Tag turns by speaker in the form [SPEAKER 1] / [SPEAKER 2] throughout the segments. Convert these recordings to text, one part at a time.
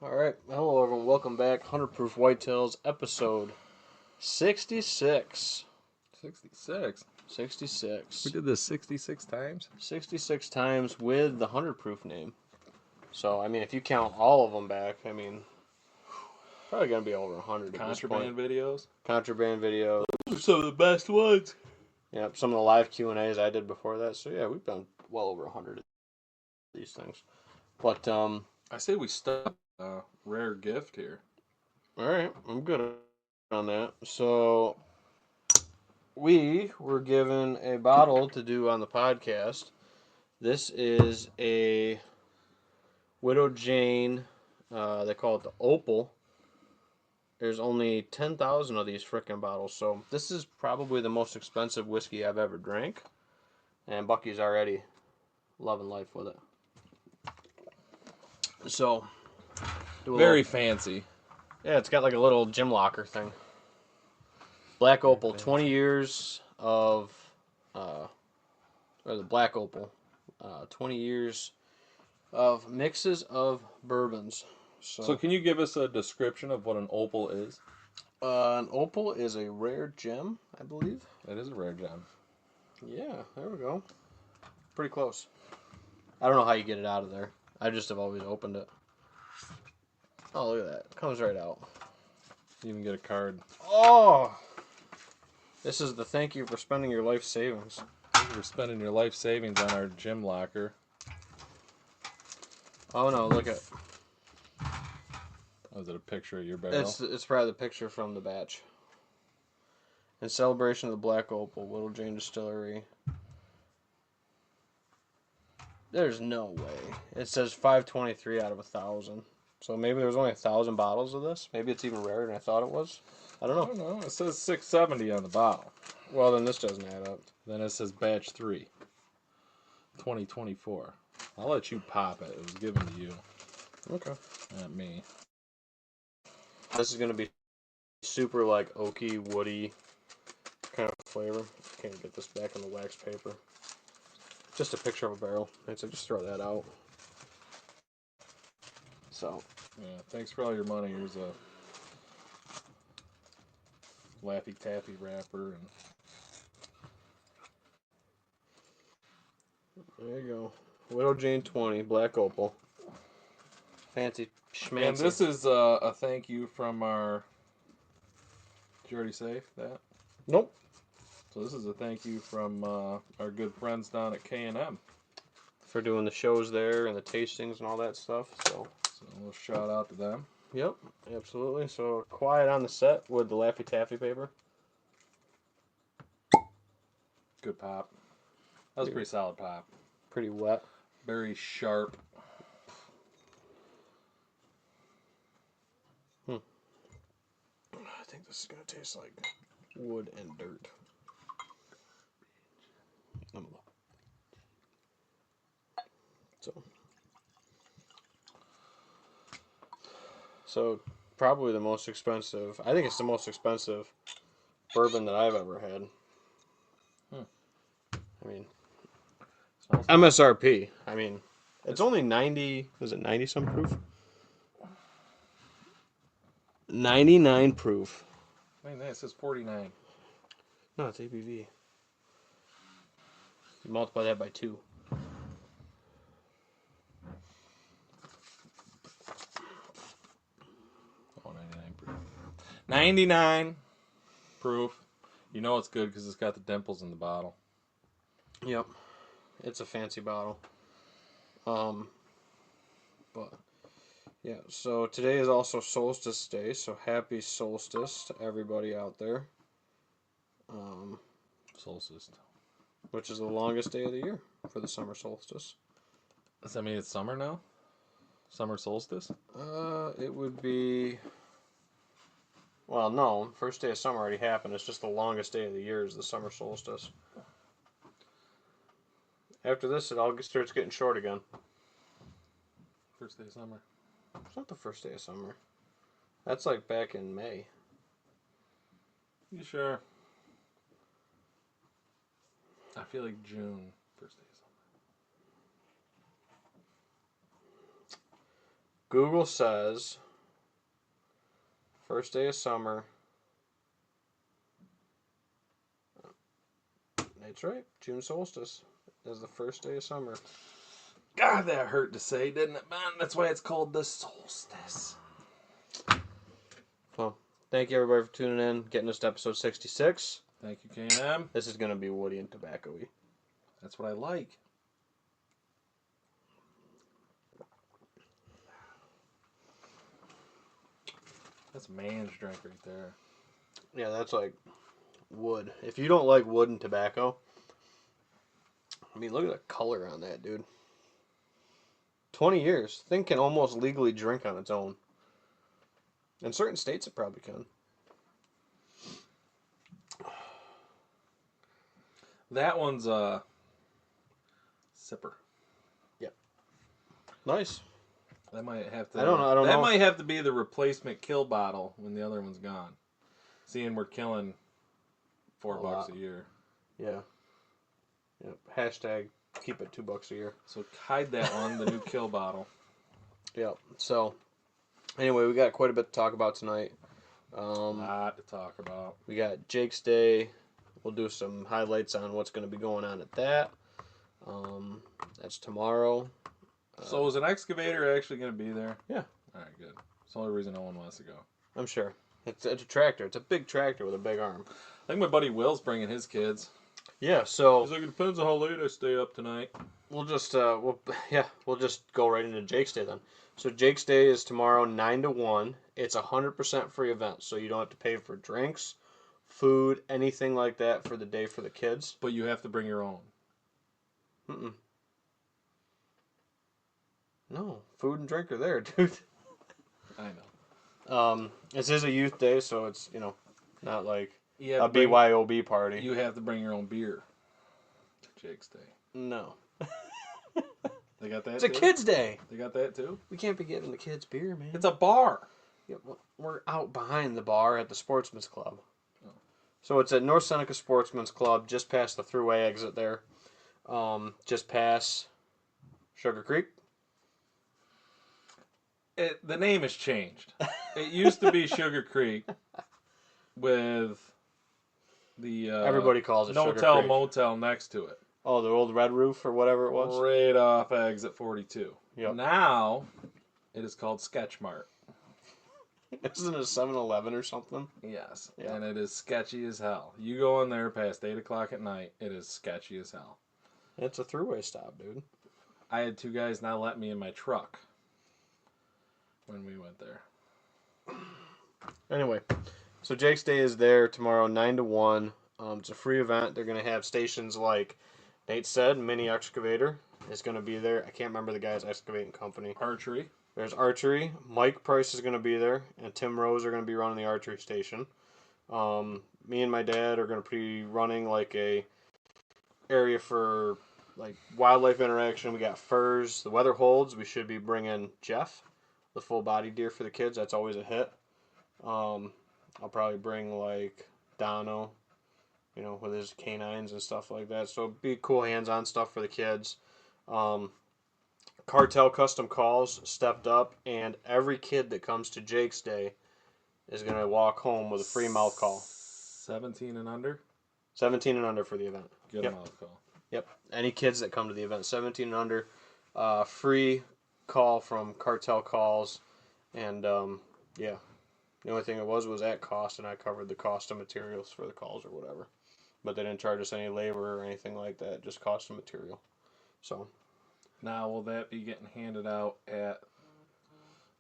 [SPEAKER 1] All right, hello everyone. Welcome back. 100 Proof Whitetails, episode 66.
[SPEAKER 2] 66.
[SPEAKER 1] 66.
[SPEAKER 2] We did this 66 times?
[SPEAKER 1] 66 times with the 100 Proof name. So, I mean, if you count all of them back, I mean, probably going to be over 100 at this point.
[SPEAKER 2] Contraband videos?
[SPEAKER 1] Contraband videos.
[SPEAKER 2] Those are some of the best ones.
[SPEAKER 1] Yep, some of the live Q&As I did before that. So, yeah, we've done well over 100 of these things. But,
[SPEAKER 2] I say we start a rare gift here.
[SPEAKER 1] all right, I'm good on that. So, we were given a bottle to do on the podcast. This is a Widow Jane. They call it the Opal. There's only 10,000 of these frickin' bottles, so this is probably the most expensive whiskey I've ever drank. And Bucky's already loving life with it. So,
[SPEAKER 2] Very fancy.
[SPEAKER 1] Yeah, it's got like a little gym locker thing. Black Opal, 20 years of, or the Black Opal, 20 years of mixes of bourbons.
[SPEAKER 2] So can you give us a description of what an opal is?
[SPEAKER 1] An opal is a rare gem, I believe.
[SPEAKER 2] It is a rare gem.
[SPEAKER 1] Yeah, there we go. Pretty close. I don't know how you get it out of there. I just have always opened it. Oh, look at that. It comes right out.
[SPEAKER 2] You even get a card.
[SPEAKER 1] Oh! This is the thank you for spending your life savings.
[SPEAKER 2] Thank you for spending your life savings on our gym locker.
[SPEAKER 1] Oh no, look at.
[SPEAKER 2] Was it a picture of your barrel?
[SPEAKER 1] It's probably the picture from the batch. In celebration of the Black Opal, Widow Jane Distillery. There's no way. It says 523 out of 1,000. So maybe there's only 1,000 bottles of this. Maybe it's even rarer than I thought it was. I don't know.
[SPEAKER 2] I don't know. It says 670 on the bottle.
[SPEAKER 1] Well, then this doesn't add up.
[SPEAKER 2] Then it says batch 3. 2024. I'll let you pop it. It was given to you.
[SPEAKER 1] Okay.
[SPEAKER 2] Not me.
[SPEAKER 1] This is going to be super like oaky, woody kind of flavor. Can't get this back on the wax paper. Just a picture of a barrel. So just throw that out. So.
[SPEAKER 2] Yeah, thanks for all your money. Here's a Laffy Taffy wrapper. And
[SPEAKER 1] there you go. Widow Jane 20, Black Opal. Fancy schmancy.
[SPEAKER 2] And this is a thank you from our... Did you already say that?
[SPEAKER 1] Nope.
[SPEAKER 2] So this is a thank you from our good friends down at K&M.
[SPEAKER 1] For doing the shows there and the tastings and all that stuff. So
[SPEAKER 2] we'll shout out to them.
[SPEAKER 1] Yep, absolutely. So quiet on the set with the Laffy Taffy paper.
[SPEAKER 2] Good pop. That was a pretty solid pop.
[SPEAKER 1] Pretty wet.
[SPEAKER 2] Very sharp.
[SPEAKER 1] I think this is going to taste like wood and dirt. So probably the most expensive. I think it's the most expensive bourbon that I've ever had. I mean, MSRP. I mean, it's only 90. Is it 90 some proof? 99 proof.
[SPEAKER 2] I mean, it says 49.
[SPEAKER 1] No, it's ABV. You multiply that by 2.
[SPEAKER 2] Oh, 99 proof. 99 proof. You know it's good because it's got the dimples in the bottle.
[SPEAKER 1] Yep. It's a fancy bottle. But yeah, so today is also Solstice Day, so happy Solstice to everybody out there.
[SPEAKER 2] Solstice.
[SPEAKER 1] Which is the longest day of the year for the summer solstice.
[SPEAKER 2] Does that mean it's summer now? Summer solstice?
[SPEAKER 1] It would be... Well, no. First day of summer already happened. It's just the longest day of the year is the summer solstice. After this, it all starts getting short again.
[SPEAKER 2] First day of summer.
[SPEAKER 1] It's not the first day of summer. That's like back in May.
[SPEAKER 2] You sure? I feel like June, first day of
[SPEAKER 1] Google says first day of summer. That's right. June solstice is the first day of summer.
[SPEAKER 2] God, that hurt to say, didn't it, man? That's why it's called the solstice.
[SPEAKER 1] Well, thank you everybody for tuning in, getting us to episode 66.
[SPEAKER 2] Thank you, K&M.
[SPEAKER 1] This is going to be woody and tobacco-y.
[SPEAKER 2] That's what I like. That's a man's drink right there.
[SPEAKER 1] Yeah, that's like wood. If you don't like wood and tobacco, I mean, look at the color on that, dude. 20 years. Thing can almost legally drink on its own. In certain states, it probably can.
[SPEAKER 2] That one's a sipper.
[SPEAKER 1] Yep. Nice.
[SPEAKER 2] That might have to.
[SPEAKER 1] I don't know.
[SPEAKER 2] That might have to be the replacement kill bottle when the other one's gone. Seeing we're killing $4 a year.
[SPEAKER 1] Yeah. Yep. Hashtag keep it $2 a year.
[SPEAKER 2] So hide that one, the new kill bottle.
[SPEAKER 1] Yep. So anyway, we got quite a bit to talk about tonight.
[SPEAKER 2] A lot to talk about.
[SPEAKER 1] We got Jake's Day. We'll do some highlights on what's going to be going on at that. That's tomorrow.
[SPEAKER 2] So is an excavator actually going to be there?
[SPEAKER 1] Yeah.
[SPEAKER 2] All right, good. It's the only reason no one wants to go.
[SPEAKER 1] I'm sure. It's a tractor. It's a big tractor with a big arm.
[SPEAKER 2] I think my buddy Will's bringing his kids.
[SPEAKER 1] Yeah, so
[SPEAKER 2] He's like, it depends on how late I stay up tonight.
[SPEAKER 1] we'll just we'll just go right into Jake's Day then. So Jake's Day is tomorrow 9 to 1. It's 100% free event, so you don't have to pay for drinks, food, anything like that for the day for the kids.
[SPEAKER 2] But you have to bring your own.
[SPEAKER 1] Mm-mm. No, food and drink are there, dude.
[SPEAKER 2] I know.
[SPEAKER 1] This is a youth day, so it's, not like
[SPEAKER 2] You
[SPEAKER 1] a
[SPEAKER 2] have to bring-
[SPEAKER 1] BYOB party.
[SPEAKER 2] You have to bring your own beer to Jake's Day.
[SPEAKER 1] No.
[SPEAKER 2] They got that
[SPEAKER 1] It's a
[SPEAKER 2] too?
[SPEAKER 1] kid's day.
[SPEAKER 2] They got that too?
[SPEAKER 1] We can't be giving the kids beer, man.
[SPEAKER 2] It's a bar.
[SPEAKER 1] Yeah, we're out behind the bar at the Sportsman's Club.
[SPEAKER 2] Oh.
[SPEAKER 1] So it's at North Seneca Sportsman's Club, just past the thruway exit there. Just past Sugar Creek.
[SPEAKER 2] The name has changed. It used to be Sugar Creek with the
[SPEAKER 1] Everybody calls it Sugar
[SPEAKER 2] no-tell
[SPEAKER 1] Creek.
[SPEAKER 2] motel next to it.
[SPEAKER 1] Oh, the old Red Roof or whatever it was?
[SPEAKER 2] Right off exit 42.
[SPEAKER 1] Yep.
[SPEAKER 2] Now, it is called Sketch Mart.
[SPEAKER 1] Isn't it a 7-Eleven or something?
[SPEAKER 2] Yes.
[SPEAKER 1] Yeah.
[SPEAKER 2] And it is sketchy as hell. You go in there past 8 o'clock at night, it is sketchy as hell.
[SPEAKER 1] It's a thruway stop, dude.
[SPEAKER 2] I had 2 guys not let me in my truck when we went there.
[SPEAKER 1] Anyway, so Jake's Day is there tomorrow, 9 to 1. It's a free event. They're going to have stations like Nate said, Mini Excavator is going to be there. I can't remember the guy's excavating company.
[SPEAKER 2] Archery.
[SPEAKER 1] There's archery. Mike Price is going to be there, and Tim Rose are going to be running the archery station. Me and my dad are going to be running like a area for like wildlife interaction. We got furs. The weather holds. We should be bringing Jeff, the full body deer for the kids. That's always a hit. I'll probably bring like Dono, with his canines and stuff like that. So it'd be cool hands-on stuff for the kids. Cartel Custom Calls stepped up, and every kid that comes to Jake's Day is going to walk home with a free mouth call.
[SPEAKER 2] 17 and under?
[SPEAKER 1] 17 and under for the event.
[SPEAKER 2] Get
[SPEAKER 1] Yep.
[SPEAKER 2] a mouth call.
[SPEAKER 1] Yep. Any kids that come to the event, 17 and under, free call from Cartel Calls. And, yeah. The only thing it was at cost, and I covered the cost of materials for the calls or whatever. But they didn't charge us any labor or anything like that, just cost of material. So,
[SPEAKER 2] Now, will that be getting handed out at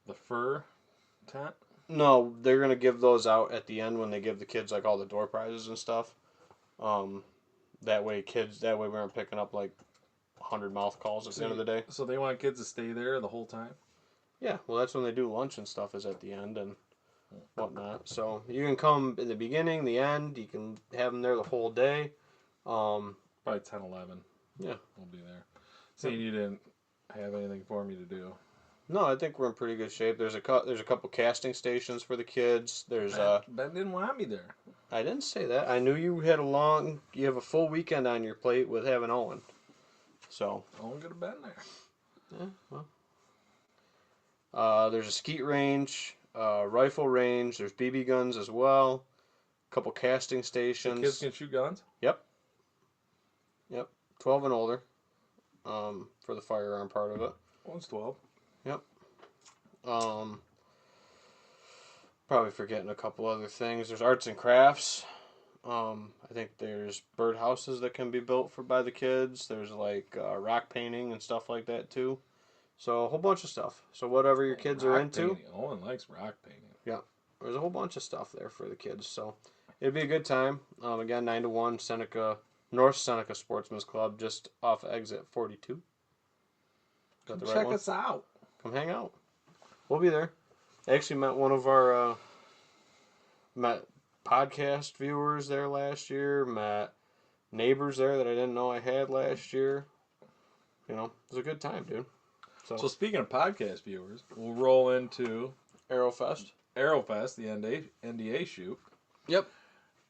[SPEAKER 2] the fur tent?
[SPEAKER 1] no, they're going to give those out at the end when they give the kids like all the door prizes and stuff. That way we aren't picking up like 100 mouth calls at the end of the day.
[SPEAKER 2] So they want kids to stay there the whole time?
[SPEAKER 1] Yeah, well, that's when they do lunch and stuff is at the end and whatnot. So you can come in the beginning, the end. You can have them there the whole day.
[SPEAKER 2] Probably 10, 11.
[SPEAKER 1] Yeah.
[SPEAKER 2] We'll be there. Seeing you didn't have anything for me to do.
[SPEAKER 1] No, I think we're in pretty good shape. There's a couple casting stations for the kids. There's
[SPEAKER 2] Ben didn't want me there.
[SPEAKER 1] I didn't say that. I knew you have a full weekend on your plate with having Owen. So
[SPEAKER 2] Owen could have been there.
[SPEAKER 1] yeah, well, There's a skeet range, rifle range. There's BB guns as well. A couple casting
[SPEAKER 2] So
[SPEAKER 1] stations.
[SPEAKER 2] kids can shoot guns?
[SPEAKER 1] Yep. 12 and older. For the firearm part of it.
[SPEAKER 2] One's 12.
[SPEAKER 1] Yep. Probably forgetting a couple other things. There's arts and crafts. I think there's birdhouses that can be built by the kids. There's like rock painting and stuff like that too. So a whole bunch of stuff. So whatever your kids are into.
[SPEAKER 2] Painting. Owen likes rock painting.
[SPEAKER 1] Yeah. There's a whole bunch of stuff there for the kids. So it'd be a good time. Again, 9 to 1, North Seneca Sportsman's Club, just off exit 42.
[SPEAKER 2] Come check us out.
[SPEAKER 1] Come hang out. We'll be there. I actually met one of our podcast viewers there last year. Met neighbors there that I didn't know I had last year. You know, it was a good time, dude.
[SPEAKER 2] So speaking of podcast viewers, we'll roll into
[SPEAKER 1] Aerofest,
[SPEAKER 2] the NDA shoot.
[SPEAKER 1] Yep.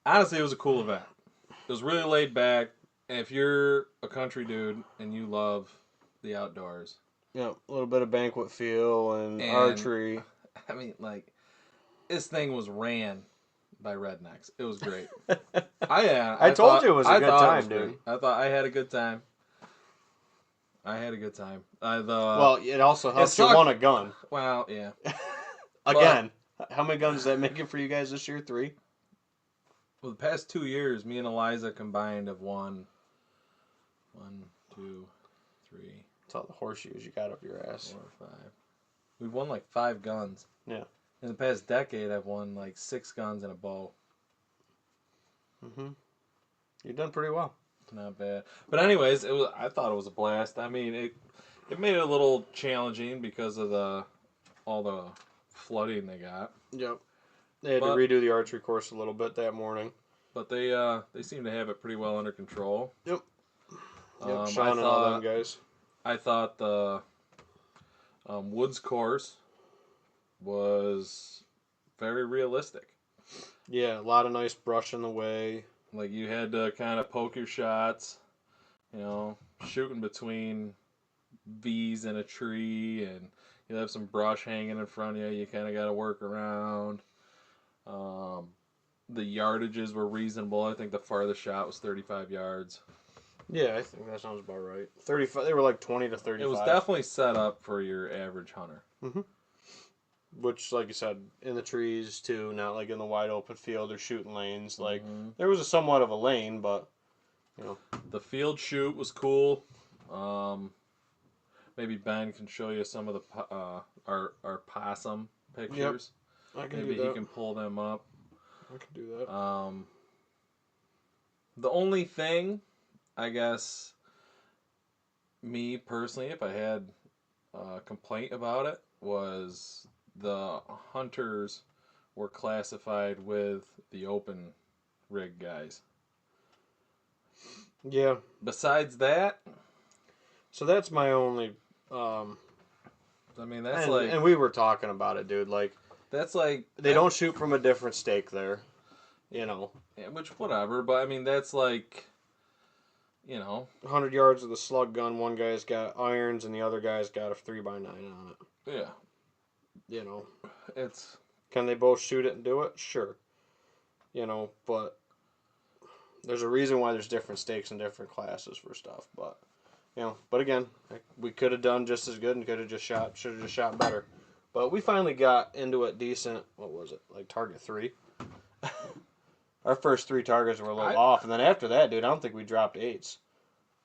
[SPEAKER 2] Honestly, it was a cool event. It was really laid back. And if you're a country dude and you love the outdoors.
[SPEAKER 1] Yeah, a little bit of banquet feel and archery.
[SPEAKER 2] I mean, like, this thing was ran by rednecks. It was great. I
[SPEAKER 1] told you it was a good time, dude.
[SPEAKER 2] I thought I had a good time.
[SPEAKER 1] Well, it also helps you want a gun.
[SPEAKER 2] Well, yeah.
[SPEAKER 1] Again, how many guns does that make it for you guys this year? 3?
[SPEAKER 2] Well, the past 2 years, me and Eliza combined have won 1, 2, 3.
[SPEAKER 1] That's all the horseshoes you got up your ass.
[SPEAKER 2] 4, 5. We've won like 5 guns.
[SPEAKER 1] Yeah.
[SPEAKER 2] In the past decade, I've won like 6 guns and a bow.
[SPEAKER 1] You've done pretty well.
[SPEAKER 2] Not bad. But anyways, I thought it was a blast. I mean, it made it a little challenging because of all the flooding they got.
[SPEAKER 1] Yep. They had to redo the archery course a little bit that morning.
[SPEAKER 2] But they seem to have it pretty well under control.
[SPEAKER 1] Yep. Sean and all them guys.
[SPEAKER 2] I thought the woods course was very realistic.
[SPEAKER 1] Yeah, a lot of nice brush in the way.
[SPEAKER 2] Like, you had to kind of poke your shots, you know, shooting between V's in a tree, and you have some brush hanging in front of you. You kind of got to work around. The yardages were reasonable. I think the farthest shot was 35 yards.
[SPEAKER 1] Yeah, I think that sounds about right. 35. They were like 20 to 35.
[SPEAKER 2] It was definitely set up for your average hunter.
[SPEAKER 1] Which, like you said, in the trees too, not like in the wide open field or shooting lanes. Like there was somewhat of a lane, but you know,
[SPEAKER 2] the field shoot was cool. Maybe Ben can show you some of the our possum pictures.
[SPEAKER 1] Yep. I can
[SPEAKER 2] Maybe
[SPEAKER 1] do that.
[SPEAKER 2] he can pull them up.
[SPEAKER 1] I can do that.
[SPEAKER 2] The only thing, I guess, me personally, if I had a complaint about it, was the hunters were classified with the open rig guys.
[SPEAKER 1] Yeah.
[SPEAKER 2] Besides that,
[SPEAKER 1] so that's my only.
[SPEAKER 2] I mean, that's
[SPEAKER 1] and we were talking about it, dude. Like,
[SPEAKER 2] that's like
[SPEAKER 1] they don't shoot from a different stake there, you know.
[SPEAKER 2] Yeah, which whatever, but I mean that's like, you know,
[SPEAKER 1] 100 yards with a slug gun. One guy's got irons, and the other guy's got a 3x9 on it.
[SPEAKER 2] Yeah.
[SPEAKER 1] You know,
[SPEAKER 2] it's.
[SPEAKER 1] Can they both shoot it and do it? Sure. You know, but there's a reason why there's different stakes and different classes for stuff. But you know, but again, we could have done just as good and should have just shot better. But we finally got into it decent. What was it? Like target 3. Our first 3 targets were a little off, and then after that, dude, I don't think we dropped 8s.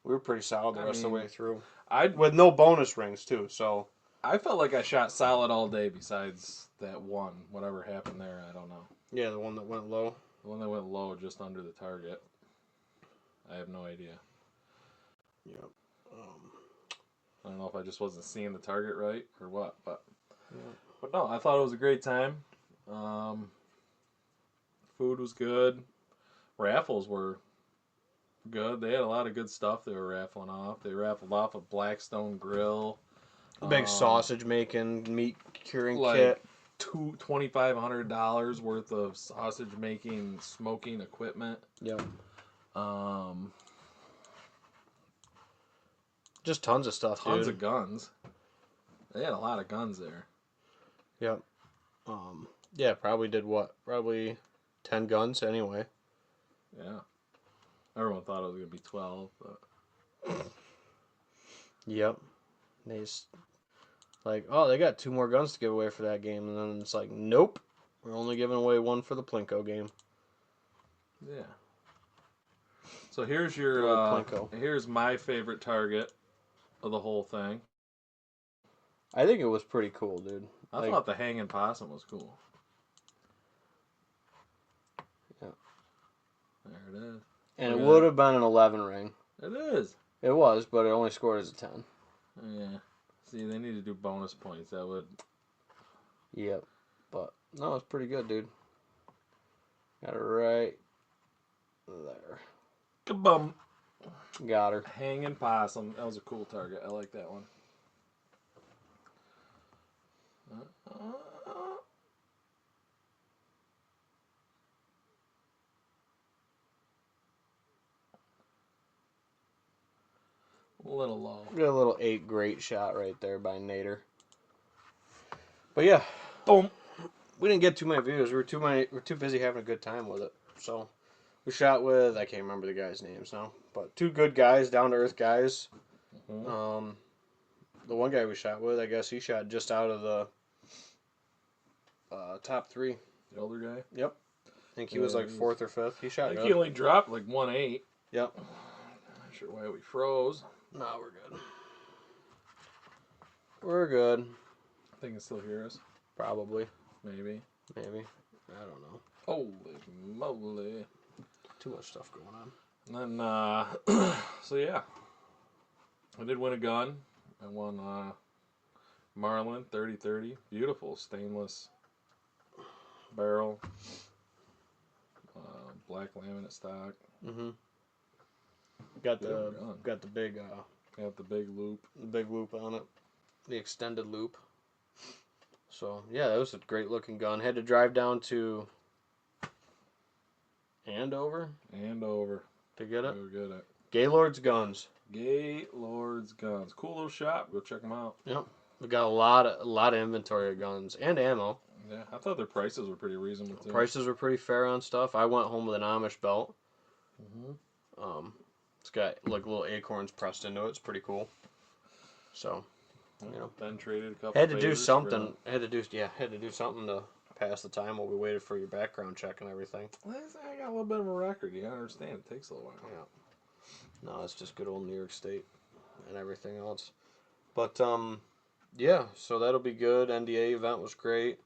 [SPEAKER 1] We were pretty solid the rest of the way through. With no bonus rings too, so.
[SPEAKER 2] I felt like I shot solid all day besides that one. Whatever happened there, I don't know.
[SPEAKER 1] Yeah, the one that went low.
[SPEAKER 2] The one that went low just under the target. I have no idea.
[SPEAKER 1] Yep.
[SPEAKER 2] I don't know if I just wasn't seeing the target right or what, but no, I thought it was a great time. Food was good. Raffles were good. They had a lot of good stuff they were raffling off. They raffled off a Blackstone grill.
[SPEAKER 1] Big sausage making, meat curing
[SPEAKER 2] like
[SPEAKER 1] kit.
[SPEAKER 2] $2,500 worth of sausage making, smoking equipment.
[SPEAKER 1] Yep.
[SPEAKER 2] Just
[SPEAKER 1] tons of stuff,
[SPEAKER 2] Tons of guns. They had a lot of guns there.
[SPEAKER 1] Yep. Yeah, probably did what? Probably 10 guns anyway.
[SPEAKER 2] Yeah. Everyone thought it was going to be 12, but...
[SPEAKER 1] Yep. They just, like, oh, they got 2 more guns to give away for that game. And then it's like, nope. We're only giving away 1 for the Plinko game.
[SPEAKER 2] Yeah. So here's
[SPEAKER 1] Good old Plinko.
[SPEAKER 2] here's my favorite target of the whole thing.
[SPEAKER 1] I think it was pretty cool, dude.
[SPEAKER 2] I thought the hanging possum was cool.
[SPEAKER 1] Yeah.
[SPEAKER 2] There it is.
[SPEAKER 1] And it would have been an 11 ring.
[SPEAKER 2] It is.
[SPEAKER 1] It was, but it only scored as a 10.
[SPEAKER 2] Yeah. See, they need to do bonus points. That would...
[SPEAKER 1] Yep. But, no, it's pretty good, dude. Got it right there.
[SPEAKER 2] Kabum.
[SPEAKER 1] Got her.
[SPEAKER 2] Hanging possum. That was a cool target. I like that one. A little low.
[SPEAKER 1] Got a little 8 great shot right there by Nader. But yeah,
[SPEAKER 2] Boom.
[SPEAKER 1] we didn't get too many views. We're too busy having a good time with it. So we shot with, I can't remember the guys' names now, but 2 good guys, down to earth guys.
[SPEAKER 2] Mm-hmm.
[SPEAKER 1] The one guy we shot with, I guess he shot just out of the top 3.
[SPEAKER 2] The older guy.
[SPEAKER 1] Yep. I think he was like 4th or 5th. He shot
[SPEAKER 2] I think
[SPEAKER 1] good.
[SPEAKER 2] he only dropped like 1.8.
[SPEAKER 1] Yep.
[SPEAKER 2] Not sure why we froze.
[SPEAKER 1] No, we're good. We're good.
[SPEAKER 2] I think he can still hear us.
[SPEAKER 1] Probably.
[SPEAKER 2] Maybe.
[SPEAKER 1] I don't know.
[SPEAKER 2] Holy moly.
[SPEAKER 1] Too much stuff going on.
[SPEAKER 2] And then, so yeah. I did win a gun. I won Marlin 30-30. Beautiful stainless barrel. Black laminate stock.
[SPEAKER 1] Mm-hmm. Got the big
[SPEAKER 2] Got the big loop.
[SPEAKER 1] on it, the extended loop. So yeah, that was a great looking gun. Had to drive down to Andover to get it.
[SPEAKER 2] Go get it.
[SPEAKER 1] Gaylord's Guns.
[SPEAKER 2] Gaylord's Guns. Cool little shop. Go check them out.
[SPEAKER 1] Yep, we got a lot of inventory of guns and ammo.
[SPEAKER 2] Yeah, I thought their prices were pretty reasonable too.
[SPEAKER 1] Prices were pretty fair on stuff. I went home with an Amish belt.
[SPEAKER 2] Mm-hmm.
[SPEAKER 1] It's got like little acorns pressed into it. It's pretty cool. So, you know,
[SPEAKER 2] Ben traded a couple.
[SPEAKER 1] had to do something. Had to do something to pass the time while we waited for your background check and everything.
[SPEAKER 2] I got a little bit of a record. You gotta understand, it takes a little while.
[SPEAKER 1] Yeah. No, it's just good old New York State and everything else. But yeah. So that'll be good. NDA event was great.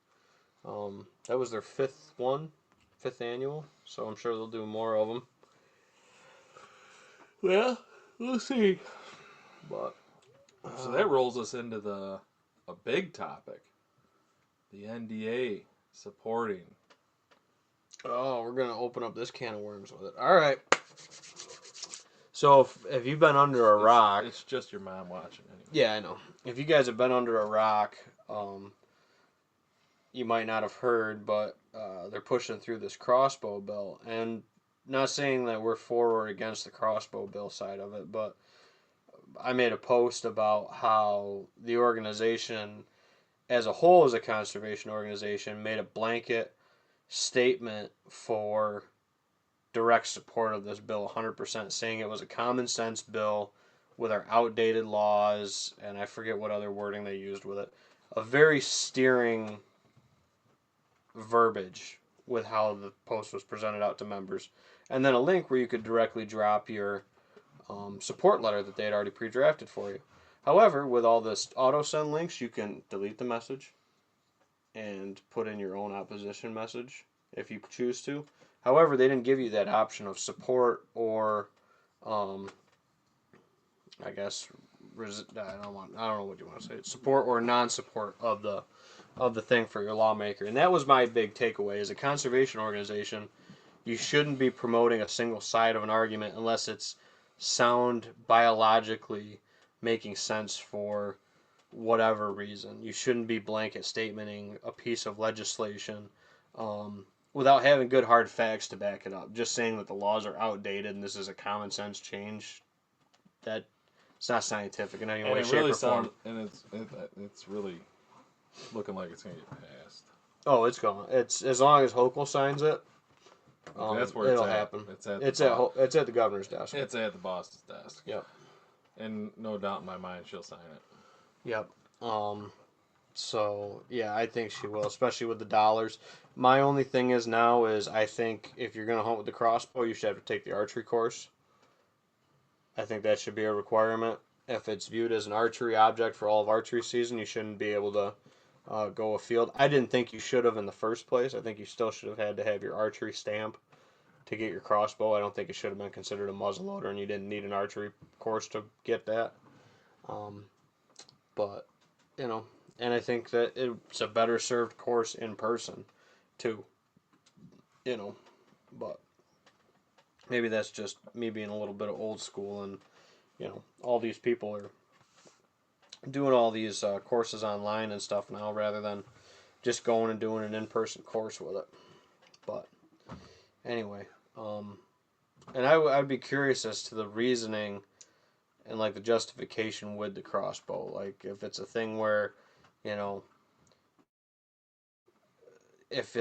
[SPEAKER 1] That was their 5th annual. So I'm sure they'll do more of them.
[SPEAKER 2] Well, we'll see.
[SPEAKER 1] But
[SPEAKER 2] so that rolls us into a big topic. The NDA supporting.
[SPEAKER 1] Oh, we're gonna open up this can of worms with it. All right. So if you've been under a rock,
[SPEAKER 2] it's just your mom watching anyway.
[SPEAKER 1] Yeah, I know. If you guys have been under a rock, you might not have heard, but they're pushing through this crossbow bill, and not saying that we're for or against the crossbow bill side of it, but I made a post about how the organization as a whole, as a conservation organization, made a blanket statement for direct support of this bill 100%, saying it was a common sense bill with our outdated laws, and I forget what other wording they used with it. A very steering verbiage with how the post was presented out to members. And then a link where you could directly drop your support letter that they had already pre-drafted for you. However, with all this auto-send links, you can delete the message and put in your own opposition message if you choose to. However, they didn't give you that option of support or, I guess, I don't know what you want to say. Support or non-support of the thing for your lawmaker. And that was my big takeaway. As a conservation organization, you shouldn't be promoting a single side of an argument unless it's sound biologically making sense for whatever reason. You shouldn't be blanket statementing a piece of legislation without having good hard facts to back it up. Just saying that the laws are outdated and this is a common sense change, that it's not scientific in any way, shape, or form.
[SPEAKER 2] And it's really looking like it's gonna get passed.
[SPEAKER 1] Oh, it's going. It's as long as Hochul signs it.
[SPEAKER 2] That's where
[SPEAKER 1] It'll
[SPEAKER 2] it's at.
[SPEAKER 1] happen.
[SPEAKER 2] It's
[SPEAKER 1] It's at the governor's desk.
[SPEAKER 2] it's at the boss's desk.
[SPEAKER 1] Yep.
[SPEAKER 2] And no doubt in my mind, she'll sign it.
[SPEAKER 1] Yep. So yeah, I think she will, especially with the dollars. My only thing is now is I think if you're gonna hunt with the crossbow, you should have to take the archery course. I think that should be a requirement. If it's viewed as an archery object for all of archery season, you shouldn't be able to go afield. I didn't think you should have in the first place. I think you still should have had to have your archery stamp to get your crossbow. I don't think it should have been considered a muzzleloader, and you didn't need an archery course to get that. Um, but you know, and I think that it's a better served course in person, too. You know, but maybe that's just me being a little bit of old school, and all these people are doing all these courses online and stuff now rather than just going and doing an in-person course with it. But anyway, and I'd be curious as to the reasoning and like the justification with the crossbow. Like if it's a thing where, you know, if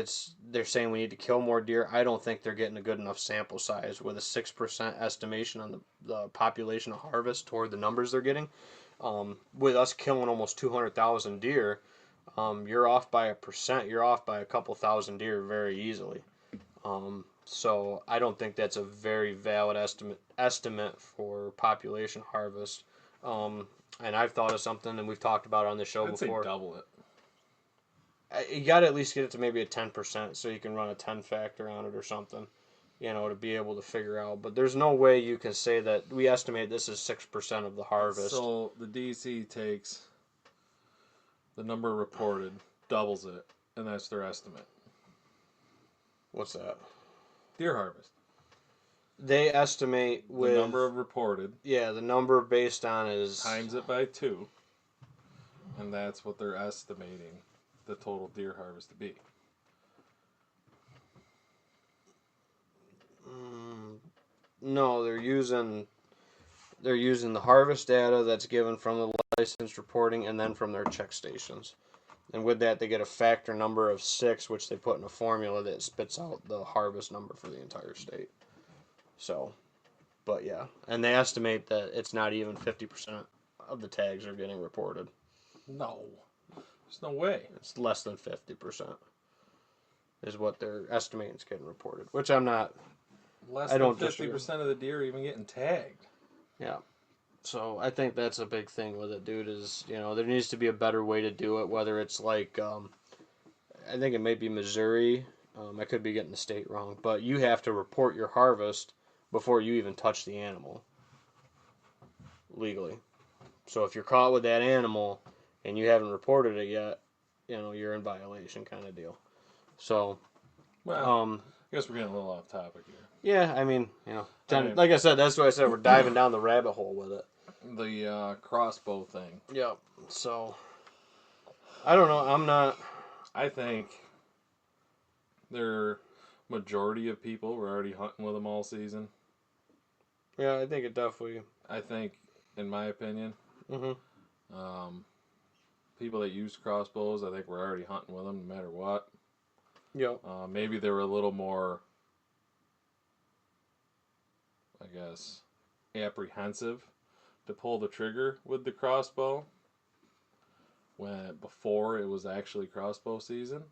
[SPEAKER 1] they're saying we need to kill more deer, I don't think they're getting a good enough sample size with a 6% estimation on the population of harvest toward the numbers they're getting. With us killing almost 200,000 deer, you're off by 1%. You're off by a couple thousand deer very easily. So I don't think that's a very valid estimate for population harvest. And I've thought of something, and we've talked about it on the show before.
[SPEAKER 2] I'd say double it.
[SPEAKER 1] You got to at least get it to maybe a 10% so you can run a 10 factor on it or something, to be able to figure out. But there's no way you can say that we estimate this is 6% of the harvest.
[SPEAKER 2] So the DC takes the number reported, doubles it, and that's their estimate.
[SPEAKER 1] What's that?
[SPEAKER 2] Deer harvest.
[SPEAKER 1] They estimate with...
[SPEAKER 2] the number of reported.
[SPEAKER 1] Yeah, the number based on is...
[SPEAKER 2] times it by 2, and that's what they're estimating the total deer harvest to be.
[SPEAKER 1] No, they're using the harvest data that's given from the licensed reporting and then from their check stations. And with that, they get a factor number of 6, which they put in a formula that spits out the harvest number for the entire state. So, but yeah. And they estimate that it's not even 50% of the tags are getting reported.
[SPEAKER 2] No. There's no way.
[SPEAKER 1] It's less than 50% is what they're estimating is getting reported, which I'm not...
[SPEAKER 2] Less than 50% of the deer are even getting tagged.
[SPEAKER 1] Yeah. So I think that's a big thing with it, dude, is, there needs to be a better way to do it, whether it's like, I think it may be Missouri. I could be getting the state wrong, but you have to report your harvest before you even touch the animal legally. So if you're caught with that animal and you haven't reported it yet, you're in violation kind of deal. So,
[SPEAKER 2] well, I guess we're getting a little off topic here.
[SPEAKER 1] Yeah, like I said, that's why I said we're diving down the rabbit hole with it.
[SPEAKER 2] The crossbow thing.
[SPEAKER 1] Yep. So, I don't know.
[SPEAKER 2] I think their majority of people were already hunting with them all season.
[SPEAKER 1] Yeah, I think it definitely...
[SPEAKER 2] I think, in my opinion, people that use crossbows, I think were already hunting with them no matter what.
[SPEAKER 1] Yep.
[SPEAKER 2] Maybe they were a little more... I guess, apprehensive to pull the trigger with the crossbow before it was actually crossbow season,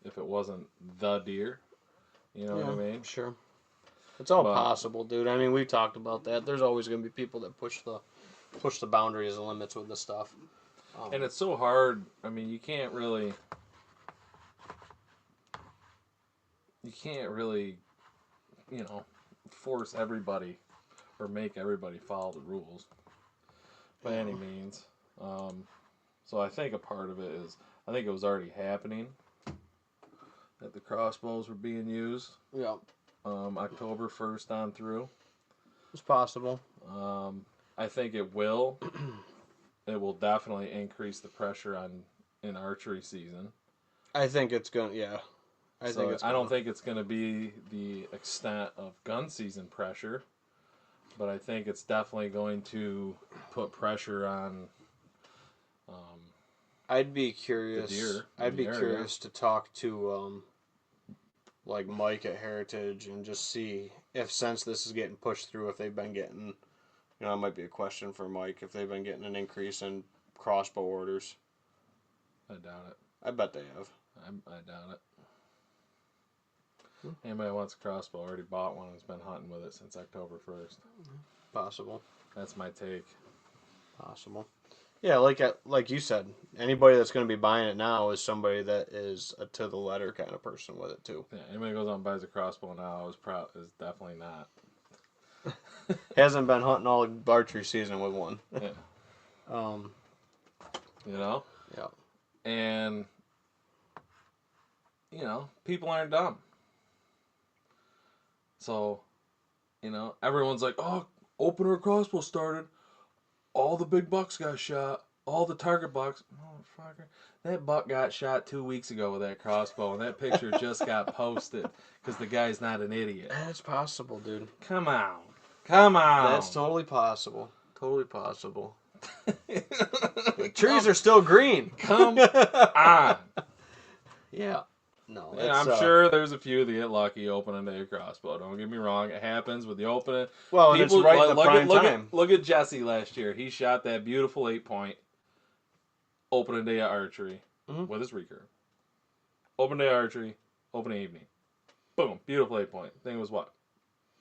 [SPEAKER 2] if it wasn't the deer. You know what I mean?
[SPEAKER 1] Sure. It's all possible, dude. I mean, we talked about that. There's always going to be people that push the boundaries and limits with this stuff.
[SPEAKER 2] And it's so hard. I mean, you can't really, force everybody or make everybody follow the rules by any means. So I think a part of it is, I think it was already happening that the crossbows were being used.
[SPEAKER 1] Yeah.
[SPEAKER 2] October 1st on through.
[SPEAKER 1] It's possible.
[SPEAKER 2] I think it will. It will definitely increase the pressure in archery season.
[SPEAKER 1] I think it's going to, yeah.
[SPEAKER 2] I don't think it's going to be the extent of gun season pressure, but I think it's definitely going to put pressure on
[SPEAKER 1] I'd be
[SPEAKER 2] the
[SPEAKER 1] curious.
[SPEAKER 2] deer
[SPEAKER 1] I'd
[SPEAKER 2] in
[SPEAKER 1] be
[SPEAKER 2] the area.
[SPEAKER 1] curious to talk to like Mike at Heritage and just see if since this is getting pushed through, if they've been getting, it might be a question for Mike if they've been getting an increase in crossbow orders.
[SPEAKER 2] I doubt it.
[SPEAKER 1] I bet they have.
[SPEAKER 2] I doubt it. Anybody that wants a crossbow already bought one and has been hunting with it since October 1st.
[SPEAKER 1] Possible.
[SPEAKER 2] That's my take.
[SPEAKER 1] Possible. Yeah, like you said, anybody that's going to be buying it now is somebody that is a to the letter kind of person with it too.
[SPEAKER 2] Yeah, anybody goes out and buys a crossbow now is definitely not.
[SPEAKER 1] Hasn't been hunting all archery season with one.
[SPEAKER 2] Yeah. You know?
[SPEAKER 1] Yeah.
[SPEAKER 2] And, people aren't dumb. So, everyone's like, oh, opener crossbow started. All the big bucks got shot. All the target bucks. Motherfucker. That buck got shot 2 weeks ago with that crossbow, and that picture just got posted because the guy's not an idiot.
[SPEAKER 1] That's possible, dude.
[SPEAKER 2] Come on.
[SPEAKER 1] That's totally possible. Totally possible. The trees are still green.
[SPEAKER 2] Come on.
[SPEAKER 1] Yeah. No.
[SPEAKER 2] And I'm sure there's a few that get lucky opening day of crossbow. Don't get me wrong. It happens with the opening.
[SPEAKER 1] Well, and it's right in the prime time.
[SPEAKER 2] Look at Jesse last year. He shot that beautiful 8-point opening day of archery with his recurve. Opening day of archery, opening evening. Boom. Beautiful 8-point. Thing was what?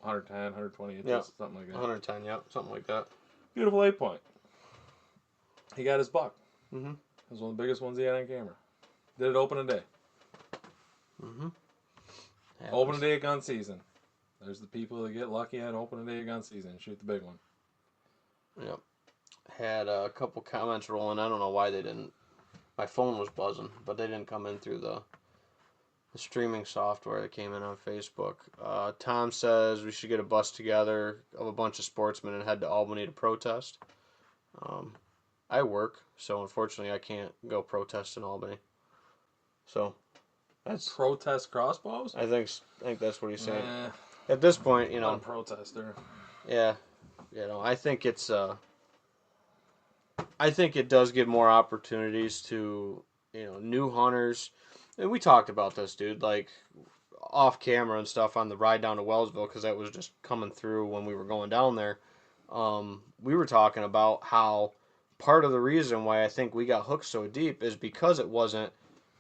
[SPEAKER 2] 110, 120 inches,
[SPEAKER 1] yeah.
[SPEAKER 2] Something like that.
[SPEAKER 1] 110, yeah. Something like that.
[SPEAKER 2] Beautiful 8-point. He got his buck.
[SPEAKER 1] Mm-hmm.
[SPEAKER 2] It was one of the biggest ones he had on camera. Did it opening day.
[SPEAKER 1] Mm-hmm.
[SPEAKER 2] Opening day of gun season. There's the people that get lucky on opening day of gun season and shoot the big one.
[SPEAKER 1] Yep. Had a couple comments rolling. I don't know why they didn't. My phone was buzzing, but they didn't come in through the streaming software that came in on Facebook. Tom says we should get a bus together of a bunch of sportsmen and head to Albany to protest. I work, so unfortunately I can't go protest in Albany. So that's
[SPEAKER 2] protest crossbows.
[SPEAKER 1] I think that's what he's saying. At this point,
[SPEAKER 2] I'm a protester.
[SPEAKER 1] Yeah, I think it's I think it does give more opportunities to new hunters. And we talked about this, dude, like off camera and stuff on the ride down to Wellsville because that was just coming through when we were going down there. We were talking about how part of the reason why I think we got hooked so deep is because it wasn't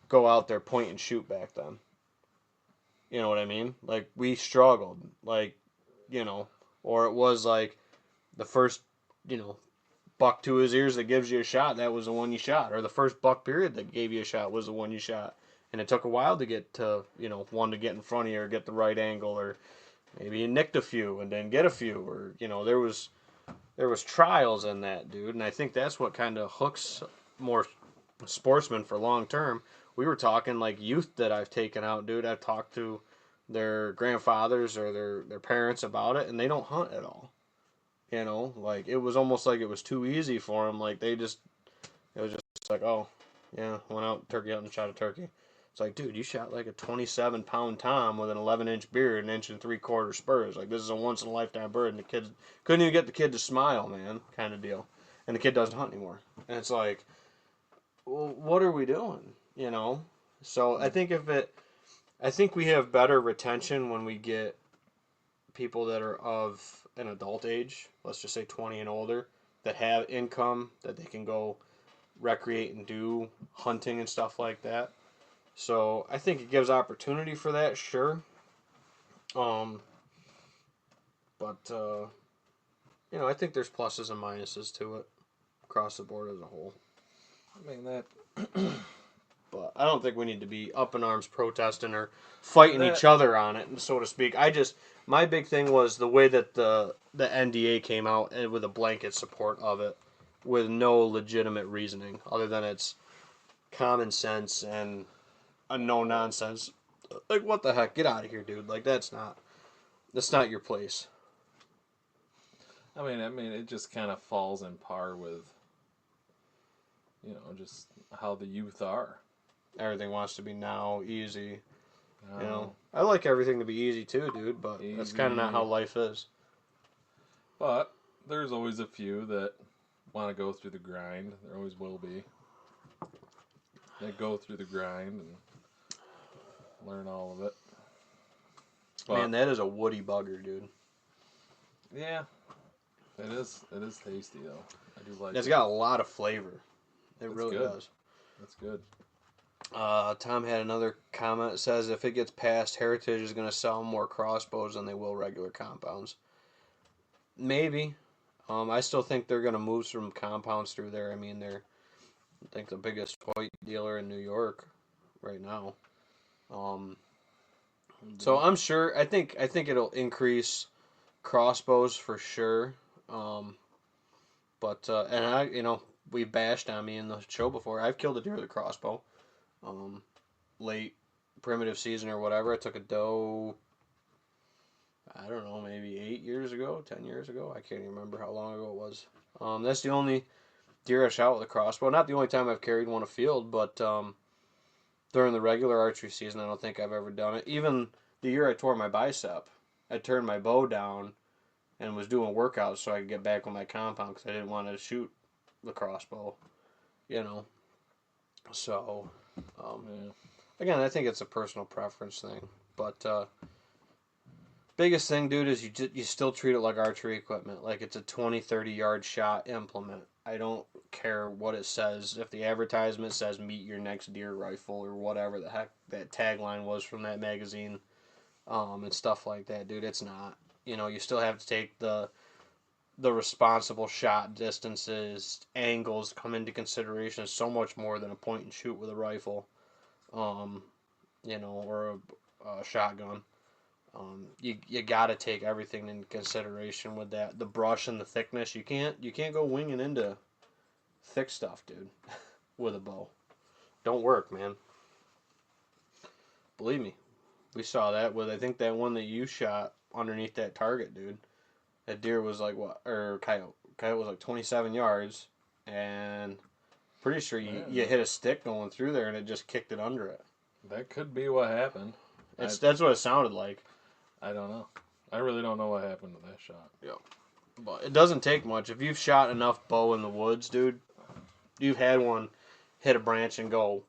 [SPEAKER 1] go out there, point and shoot back then. You know what I mean? Like, we struggled. Like, or it was like the first, buck to his ears that gives you a shot, that was the one you shot. Or the first buck period that gave you a shot was the one you shot. And it took a while to get to, one to get in front of you or get the right angle, or maybe you nicked a few and then get a few, or, there was trials in that, dude. And I think that's what kind of hooks more sportsmen for long term. We were talking like youth that I've taken out, dude. I've talked to their grandfathers or their parents about it, and they don't hunt at all. Like it was almost like it was too easy for them. Like it was just like, oh, yeah, went out turkey out and shot a turkey. It's like, dude, you shot like a 27-pound tom with an 11-inch beard, 1 3/4 spurs. Like, this is a once in a lifetime bird, and the kid couldn't even get the kid to smile, man, kind of deal. And the kid doesn't hunt anymore. And it's like, well, what are we doing? So I think we have better retention when we get people that are of an adult age, let's just say 20 and older, that have income, that they can go recreate and do hunting and stuff like that. So I think it gives opportunity for that, sure. But I think there's pluses and minuses to it across the board as a whole.
[SPEAKER 2] I mean that.
[SPEAKER 1] But I don't think we need to be up in arms protesting or fighting each other on it, so to speak. My big thing was the way that the NDA came out and with a blanket support of it, with no legitimate reasoning other than it's common sense and a no nonsense. Like, what the heck? Get out of here, dude. Like, that's not your place.
[SPEAKER 2] I mean, it just kind of falls in par with, just how the youth are.
[SPEAKER 1] Everything wants to be now, easy. I like everything to be easy too, dude, but that's kind of not how life is.
[SPEAKER 2] But there's always a few that want to go through the grind. There always will be. They go through the grind and learn all of it. But,
[SPEAKER 1] Man, that is a woody bugger, dude.
[SPEAKER 2] Yeah, it is. It is tasty though. I do like
[SPEAKER 1] It's
[SPEAKER 2] it.
[SPEAKER 1] got a lot of flavor. It really
[SPEAKER 2] good.
[SPEAKER 1] does.
[SPEAKER 2] That's good.
[SPEAKER 1] Tom had another comment that says if it gets past, Heritage is going to sell more crossbows than they will regular compounds. Maybe. I still think they're going to move some compounds through there. I mean, they're, I think, the biggest toy dealer in New York right now. So I'm sure. I think it'll increase crossbows for sure. And we bashed on me in the show before. I've killed a deer with a crossbow. Late primitive season or whatever. I took a doe. I don't know, maybe 8 years ago, 10 years ago. I can't even remember how long ago it was. That's the only deer I shot with a crossbow. Not the only time I've carried one afield, but during the regular archery season, I don't think I've ever done it. Even the year I tore my bicep, I turned my bow down and was doing workouts so I could get back on my compound because I didn't want to shoot the crossbow, you know. So, again, I think it's a personal preference thing. But biggest thing, dude, is you still treat it like archery equipment. Like it's a 20, 30-yard shot implement. I don't care what it says. If the advertisement says meet your next deer rifle or whatever the heck that tagline was from that magazine, and stuff like that, dude, it's not. You still have to take the responsible shot distances, angles come into consideration so much more than a point and shoot with a rifle, or a shotgun. You got to take everything into consideration with that. The brush and the thickness. You can't go winging into thick stuff, dude, with a bow. Don't work, man. Believe me, we saw that with I think that one that you shot underneath that target, dude. That deer was like what, or coyote. Coyote was like 27 yards, and pretty sure you hit a stick going through there, and it just kicked it under it.
[SPEAKER 2] That could be what happened.
[SPEAKER 1] That's what it sounded like.
[SPEAKER 2] I don't know. I really don't know what happened to that shot.
[SPEAKER 1] Yeah, but it doesn't take much. If you've shot enough bow in the woods, dude, you've had one hit a branch and go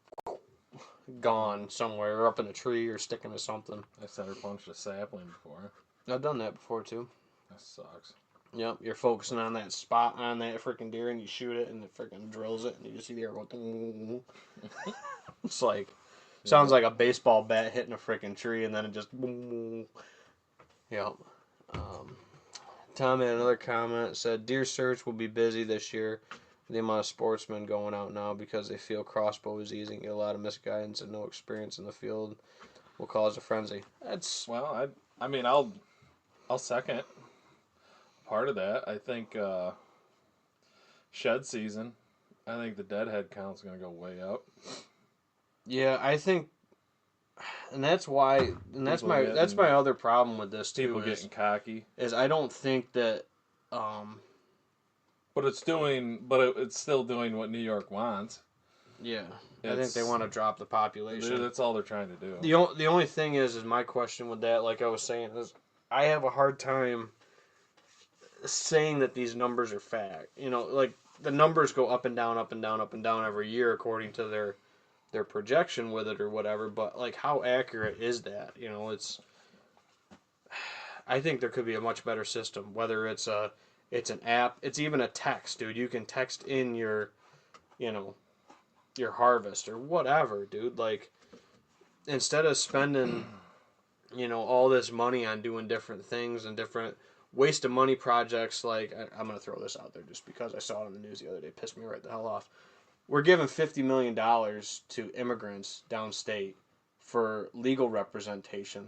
[SPEAKER 1] gone somewhere, or up in a tree, or sticking to something.
[SPEAKER 2] I center punched a sapling before.
[SPEAKER 1] I've done that before too.
[SPEAKER 2] That sucks.
[SPEAKER 1] Yep, you're focusing on that spot on that freaking deer, and you shoot it, and it freaking drills it, and you just see the air go. It's like sounds like a baseball bat hitting a freaking tree, and then it just. Yep. Tom had another comment. Said deer search will be busy this year. The amount of sportsmen going out now because they feel crossbow is easy. Get a lot of misguidance and no experience in the field will cause a frenzy. That's
[SPEAKER 2] I mean I'll second part of that. I think shed season. I think the deadhead count's going to go way up.
[SPEAKER 1] Yeah, I think, and that's why, and that's my other problem with this too.
[SPEAKER 2] People getting cocky.
[SPEAKER 1] Is I don't think that.
[SPEAKER 2] But it's still doing what New York wants.
[SPEAKER 1] Yeah, I think they want to drop the population.
[SPEAKER 2] That's all they're trying to do.
[SPEAKER 1] The only thing is my question with that, like I was saying, is I have a hard time saying that these numbers are fact. Like the numbers go up and down, up and down, up and down every year according to their projection with it or whatever. But like, how accurate is that? It's. I think there could be a much better system, whether it's an app, it's even a text, dude. You can text in your harvest or whatever, dude. Like, instead of spending, all this money on doing different things and different waste of money projects, like, I'm going to throw this out there just because I saw it on the news the other day. It pissed me right the hell off. We're giving $50 million to immigrants downstate for legal representation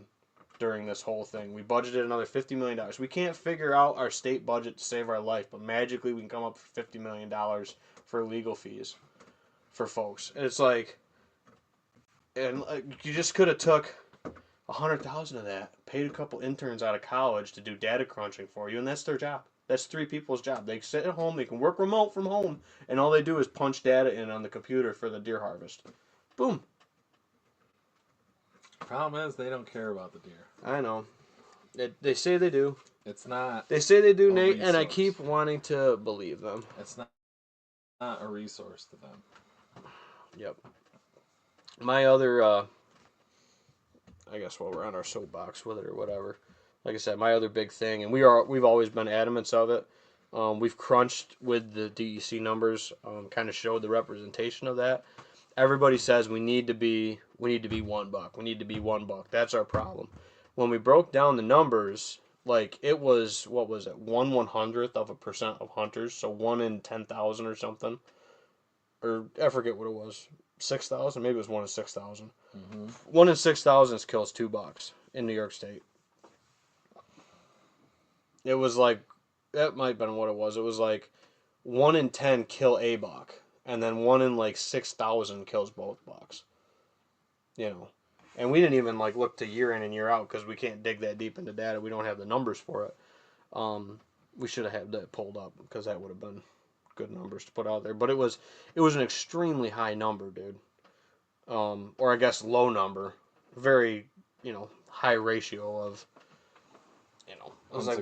[SPEAKER 1] during this whole thing. We budgeted another $50 million. We can't figure out our state budget to save our life, but magically we can come up with $50 million for legal fees for folks. And it's like, and you just could have took $100,000 of that, paid a couple interns out of college to do data crunching for you, and that's their job. That's 3 people's job. They sit at home, they can work remote from home, and all they do is punch data in on the computer for the deer harvest. Boom.
[SPEAKER 2] Problem is, they don't care about the deer.
[SPEAKER 1] I know. They say they do.
[SPEAKER 2] It's not.
[SPEAKER 1] They say they do, Nate, and I keep wanting to believe them.
[SPEAKER 2] It's not a resource to them.
[SPEAKER 1] Yep. My other, I guess while we're on our soapbox with it or whatever, like I said, my other big thing, and we've always been adamants of it. We've crunched with the DEC numbers, kind of showed the representation of that. Everybody says we need to be $1. We need to be $1. That's our problem. When we broke down the numbers, like it was what was it, 1/100th of a % of hunters, so 1 in 10,000 or something, or I forget what it was, 6,000, maybe it was 1 in 6,000.
[SPEAKER 2] Mm-hmm.
[SPEAKER 1] 1 in 6,000 kills $2 in New York State. It was like that might have been what it was. It was like 1 in 10 kill a buck, and then 1 in 6,000 kills both bucks. You know, and we didn't even like look to year in and year out because we can't dig that deep into data. We don't have the numbers for it. We should have had that pulled up because that would have been good numbers to put out there. But it was an extremely high number, dude. Or I guess low number, very high ratio of it was like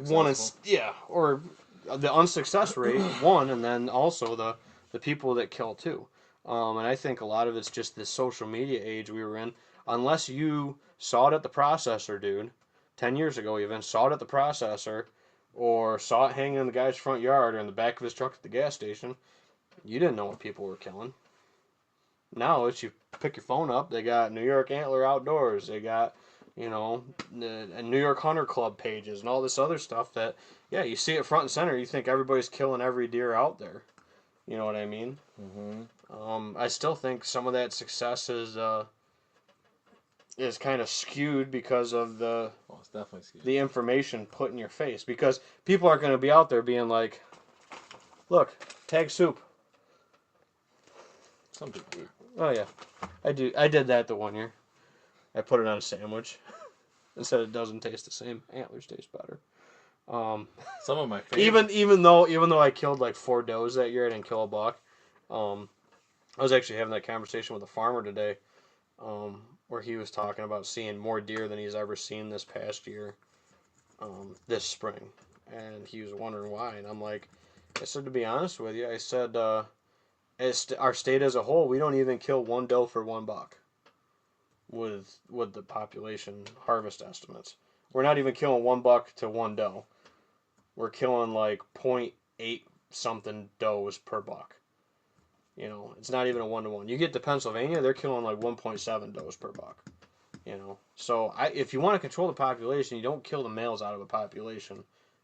[SPEAKER 1] or the unsuccess rate one, and then also the people that kill too. And I think a lot of it's just this social media age we were in. Unless you saw it at the processor, dude, 10 years ago even saw it at the processor, or saw it hanging in the guy's front yard or in the back of his truck at the gas station, you didn't know what people were killing. Now it's you pick your phone up, they got New York Antler Outdoors, they got the New York Hunter Club pages and all this other stuff that, yeah, you see it front and center, you think everybody's killing every deer out there. You know what I mean?
[SPEAKER 2] Mm-hmm.
[SPEAKER 1] I still think some of that success is kind of skewed because of
[SPEAKER 2] It's definitely skewed.
[SPEAKER 1] the information put in your face. Because people aren't going to be out there being like, look, tag soup.
[SPEAKER 2] Some people do.
[SPEAKER 1] Oh yeah, I do. I did that the one year. I put it on a sandwich and said it doesn't taste the same. Antlers taste better.
[SPEAKER 2] Some of my favorite.
[SPEAKER 1] Even though I killed like 4 does that year, I didn't kill a buck. I was actually having that conversation with a farmer today, where he was talking about seeing more deer than he's ever seen this past year, this spring, and he was wondering why. And I'm like, I said, to be honest with you, I said, as our state as a whole, we don't even kill 1 doe for 1 buck. With the population harvest estimates, we're not even killing 1 buck to 1 doe. We're killing like 0.8 something does per buck. It's not even a 1-to-1. You get to Pennsylvania, they're killing like 1.7 does per buck. So if you want to control the population, you don't kill the males out of a population.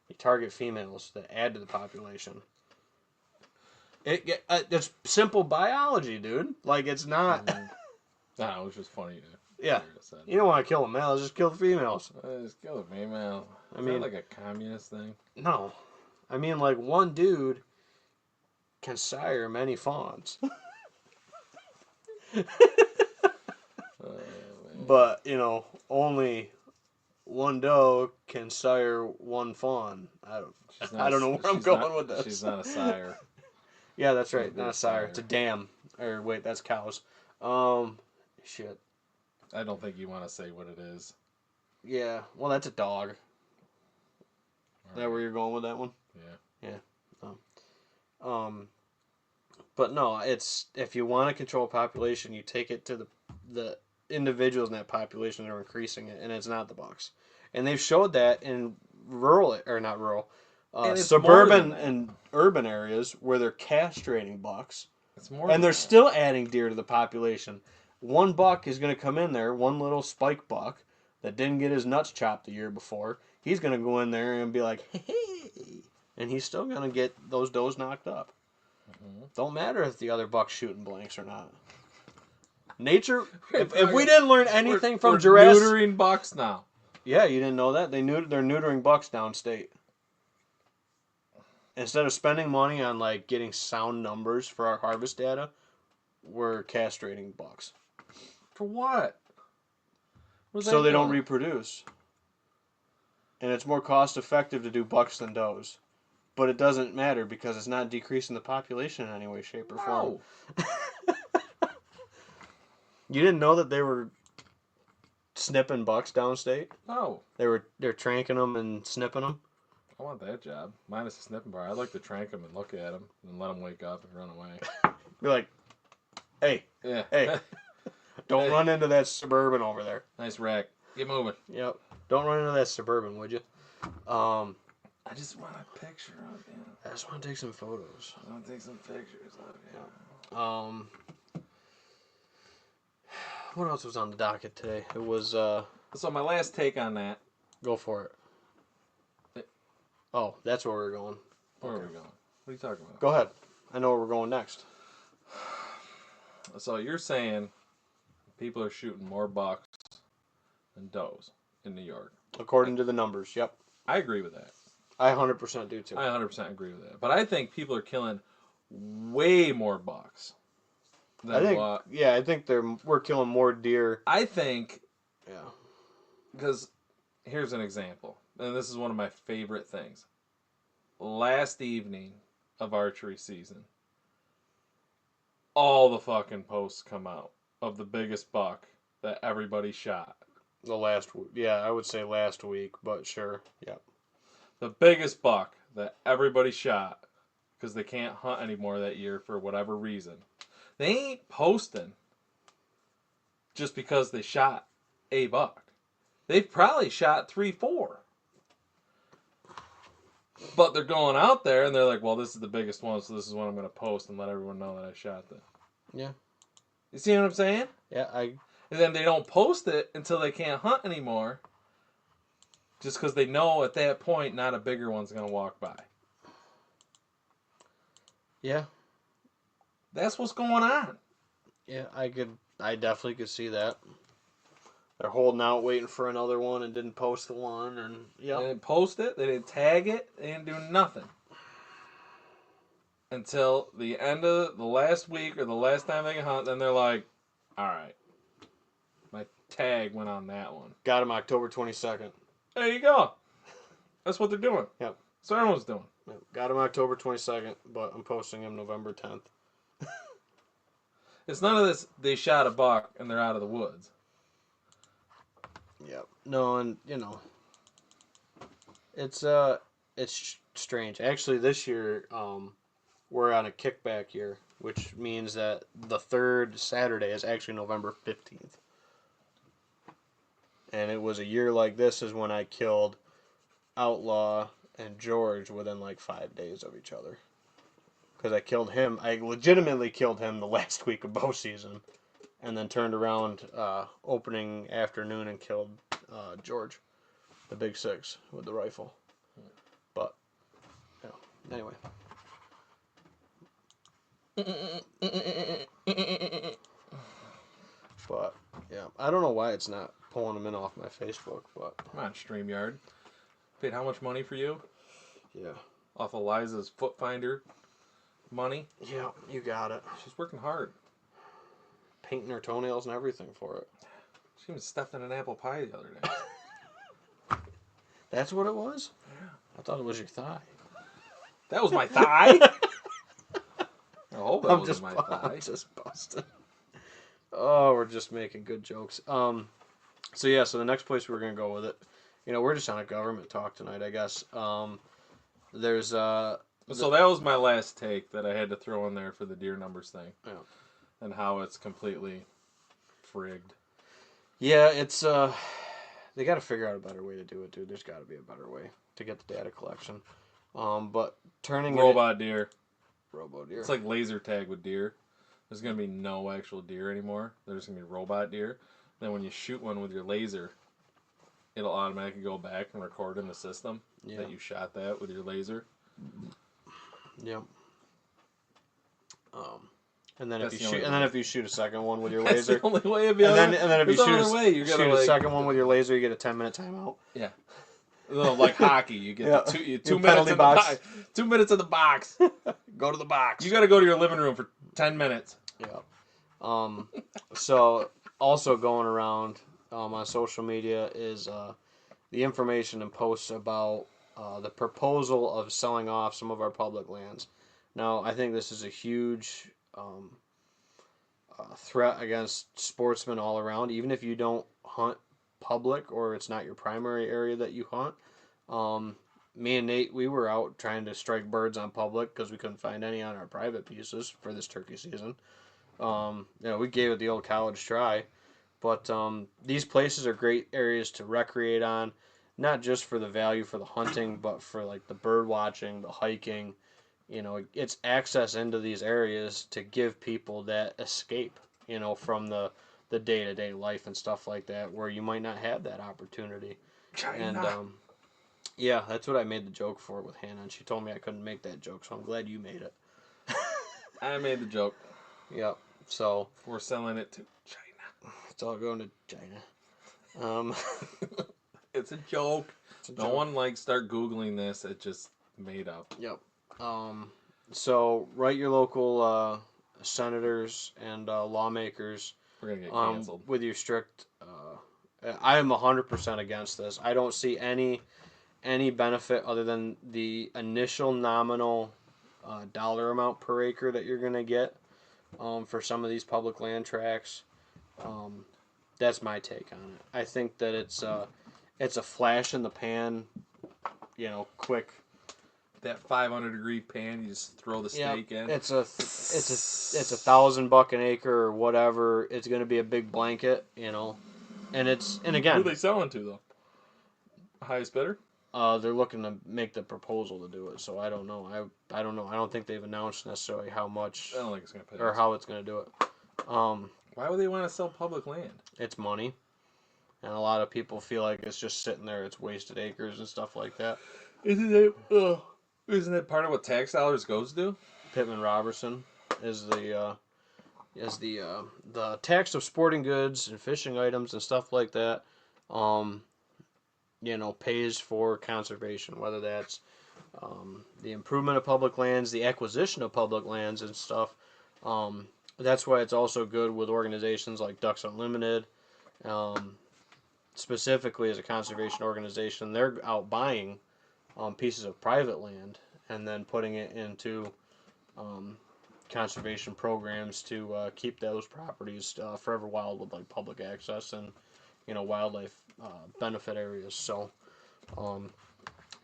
[SPEAKER 1] You target females that add to the population. It's simple biology, dude. Like, it's not.
[SPEAKER 2] Nah, it was just funny.
[SPEAKER 1] Yeah. You don't want to kill the males, just kill the females.
[SPEAKER 2] Just kill the female. Is that like a communist thing?
[SPEAKER 1] No. I mean, like, one dude can sire many fawns. But, only 1 doe can sire 1 fawn. I don't know where I'm going with this.
[SPEAKER 2] She's not a sire.
[SPEAKER 1] Yeah, that's right. Not a sire. It's a dam. Or, wait, that's cows. Shit.
[SPEAKER 2] I don't think you want to say what it is.
[SPEAKER 1] Yeah. Well, that's a dog. Is that where you're going with that one?
[SPEAKER 2] Yeah.
[SPEAKER 1] Yeah. But no, it's, if you want to control a population, you take it to the individuals in that population that are increasing it, and it's not the bucks. And they've showed that in suburban and urban areas where they're castrating bucks, and they're still adding deer to the population. 1 buck is going to come in there, one little spike buck that didn't get his nuts chopped the year before. He's going to go in there and be like, hey, and he's still going to get those does knocked up. Mm-hmm. Don't matter if the other buck's shooting blanks or not. Nature, if we didn't learn anything from Jurassic...
[SPEAKER 2] We're neutering bucks now.
[SPEAKER 1] Yeah, you didn't know that? They're neutering bucks downstate. Instead of spending money on like getting sound numbers for our harvest data, we're castrating bucks.
[SPEAKER 2] For what?
[SPEAKER 1] So they don't reproduce. And it's more cost effective to do bucks than does. But it doesn't matter because it's not decreasing the population in any way, shape, or form. You didn't know that they were snipping bucks downstate?
[SPEAKER 2] No.
[SPEAKER 1] They're tranking them and snipping them?
[SPEAKER 2] I want that job. Minus the snipping bar. I'd like to trank them and look at them and let them wake up and run away.
[SPEAKER 1] Be like, hey.
[SPEAKER 2] Yeah.
[SPEAKER 1] Hey. Don't run into that Suburban over there.
[SPEAKER 2] Nice rack. Get moving.
[SPEAKER 1] Yep. Don't run into that Suburban, would you?
[SPEAKER 2] I just want a picture of you.
[SPEAKER 1] I just want to take some photos.
[SPEAKER 2] I want to take some pictures of you.
[SPEAKER 1] What else was on the docket today? It was,
[SPEAKER 2] So my last take on that.
[SPEAKER 1] Go for it. Oh, that's where we're going.
[SPEAKER 2] Where are we going? What are you talking about?
[SPEAKER 1] Go ahead. I know where we're going next.
[SPEAKER 2] So you're saying people are shooting more bucks than does in New York.
[SPEAKER 1] According to the numbers, yep.
[SPEAKER 2] I agree with that.
[SPEAKER 1] I 100% do too.
[SPEAKER 2] I 100% agree with that. But I think people are killing way more bucks than
[SPEAKER 1] I think we're killing more deer.
[SPEAKER 2] I think,
[SPEAKER 1] yeah.
[SPEAKER 2] Because here's an example, and this is one of my favorite things. Last evening of archery season, all the fucking posts come out of the biggest buck that everybody shot.
[SPEAKER 1] I would say last week, but sure, yep.
[SPEAKER 2] The biggest buck that everybody shot because they can't hunt anymore that year for whatever reason. They ain't posting just because they shot a buck. They've probably shot 3-4. But they're going out there and they're like, well, this is the biggest one, so this is what I'm going to post and let everyone know that I shot this.
[SPEAKER 1] Yeah.
[SPEAKER 2] You see what I'm saying?
[SPEAKER 1] Yeah,
[SPEAKER 2] And then they don't post it until they can't hunt anymore. Just because they know at that point not a bigger one's going to walk by.
[SPEAKER 1] Yeah.
[SPEAKER 2] That's what's going on.
[SPEAKER 1] Yeah, I definitely could see that. They're holding out, waiting for another one, and didn't post the one, and yeah.
[SPEAKER 2] They didn't post it, they didn't tag it, they didn't do nothing. Until the end of the last week or the last time they can hunt, then they're like, alright, my tag went on that one.
[SPEAKER 1] Got him October 22nd.
[SPEAKER 2] There you go. That's what they're doing.
[SPEAKER 1] Yep.
[SPEAKER 2] That's what everyone's doing.
[SPEAKER 1] Yep. Got him October 22nd, but I'm posting him November 10th.
[SPEAKER 2] It's none of this, they shot a buck and they're out of the woods.
[SPEAKER 1] Yep. No, and it's strange. Actually, this year, we're on a kickback year, which means that the third Saturday is actually November 15th. And it was a year like this is when I killed Outlaw and George within like 5 days of each other. Because I legitimately killed him the last week of bow season. And then turned around opening afternoon and killed George, the big 6 with the rifle. But, anyway. But, yeah, I don't know why it's not pulling them in off my Facebook, but...
[SPEAKER 2] Come on, StreamYard. Paid how much money for you?
[SPEAKER 1] Yeah.
[SPEAKER 2] Off Eliza's Foot Finder money?
[SPEAKER 1] Yeah, you got it.
[SPEAKER 2] She's working hard.
[SPEAKER 1] Painting her toenails and everything for it.
[SPEAKER 2] She even stepped in an apple pie the other day.
[SPEAKER 1] That's what it was?
[SPEAKER 2] Yeah.
[SPEAKER 1] I thought it was your thigh.
[SPEAKER 2] That was my thigh? I hope that wasn't my thigh.
[SPEAKER 1] I'm just busting. Oh, we're just making good jokes. So the next place we're going to go with it, we're just on a government talk tonight, I guess. There's... So
[SPEAKER 2] that was my last take that I had to throw in there for the deer numbers thing.
[SPEAKER 1] Yeah.
[SPEAKER 2] And how it's completely frigged.
[SPEAKER 1] Yeah, it's they got to figure out a better way to do it, dude. There's got to be a better way to get the data collection. But turning
[SPEAKER 2] robot deer.
[SPEAKER 1] Robo deer.
[SPEAKER 2] It's like laser tag with deer. There's gonna be no actual deer anymore. There's gonna be robot deer. Then when you shoot one with your laser, it'll automatically go back and record in the system that you shot that with your laser.
[SPEAKER 1] Yep. And then if you shoot a second one with your laser,
[SPEAKER 2] that's the only way.
[SPEAKER 1] And then if you shoot a second one with your laser, you get a 10-minute timeout.
[SPEAKER 2] Yeah. Like hockey, you get 2 minutes in
[SPEAKER 1] box.
[SPEAKER 2] the box. 2 minutes in the box.
[SPEAKER 1] Go to the box.
[SPEAKER 2] You got to go to your living room for 10 minutes.
[SPEAKER 1] Yeah. So also going around on social media is the information and posts about the proposal of selling off some of our public lands. Now, I think this is a huge threat against sportsmen all around, even if you don't hunt public or it's not your primary area that you hunt. Me and Nate, we were out trying to strike birds on public because we couldn't find any on our private pieces for this turkey season. We gave it the old college try. But these places are great areas to recreate on, not just for the value for the hunting, but for like the bird watching, the hiking. It's access into these areas to give people that escape, from the day to day life and stuff like that, where you might not have that opportunity. And
[SPEAKER 2] China.
[SPEAKER 1] yeah, that's what I made the joke for with Hannah, and she told me I couldn't make that joke, so I'm glad you made it.
[SPEAKER 2] I made the joke.
[SPEAKER 1] Yep. So
[SPEAKER 2] We're selling it to China.
[SPEAKER 1] it's all going to China. Um,
[SPEAKER 2] It's a joke.
[SPEAKER 1] it's a
[SPEAKER 2] No
[SPEAKER 1] joke.
[SPEAKER 2] one start Googling this. It just made up.
[SPEAKER 1] Yep. So write your local senators and lawmakers
[SPEAKER 2] We're gonna get canceled.
[SPEAKER 1] with your strict. I am 100% against this. I don't see any benefit other than the initial nominal dollar amount per acre that you're gonna get for some of these public land tracts. Um, that's my take on it. I think that it's a flash in the pan, quick.
[SPEAKER 2] That 500-degree pan, you just throw the steak in.
[SPEAKER 1] It's $1,000 an acre or whatever. It's going to be a big blanket, and
[SPEAKER 2] Who
[SPEAKER 1] again,
[SPEAKER 2] are they selling to though? Highest bidder?
[SPEAKER 1] they're looking to make the proposal to do it. So I don't know. I don't know. I don't think they've announced necessarily how much
[SPEAKER 2] I don't think it's gonna pay.
[SPEAKER 1] or how it's going to do it.
[SPEAKER 2] Why would they want to sell public land?
[SPEAKER 1] It's money, and a lot of people feel like it's just sitting there. It's wasted acres and stuff like that.
[SPEAKER 2] Isn't it part of what tax dollars goes to?
[SPEAKER 1] Pittman Robertson is the tax of sporting goods and fishing items and stuff like that. Pays for conservation, whether that's the improvement of public lands, the acquisition of public lands and stuff. That's why it's also good with organizations like Ducks Unlimited. Specifically as a conservation organization, they're out buying pieces of private land and then putting it into conservation programs to keep those properties forever wild with like public access and wildlife benefit areas. So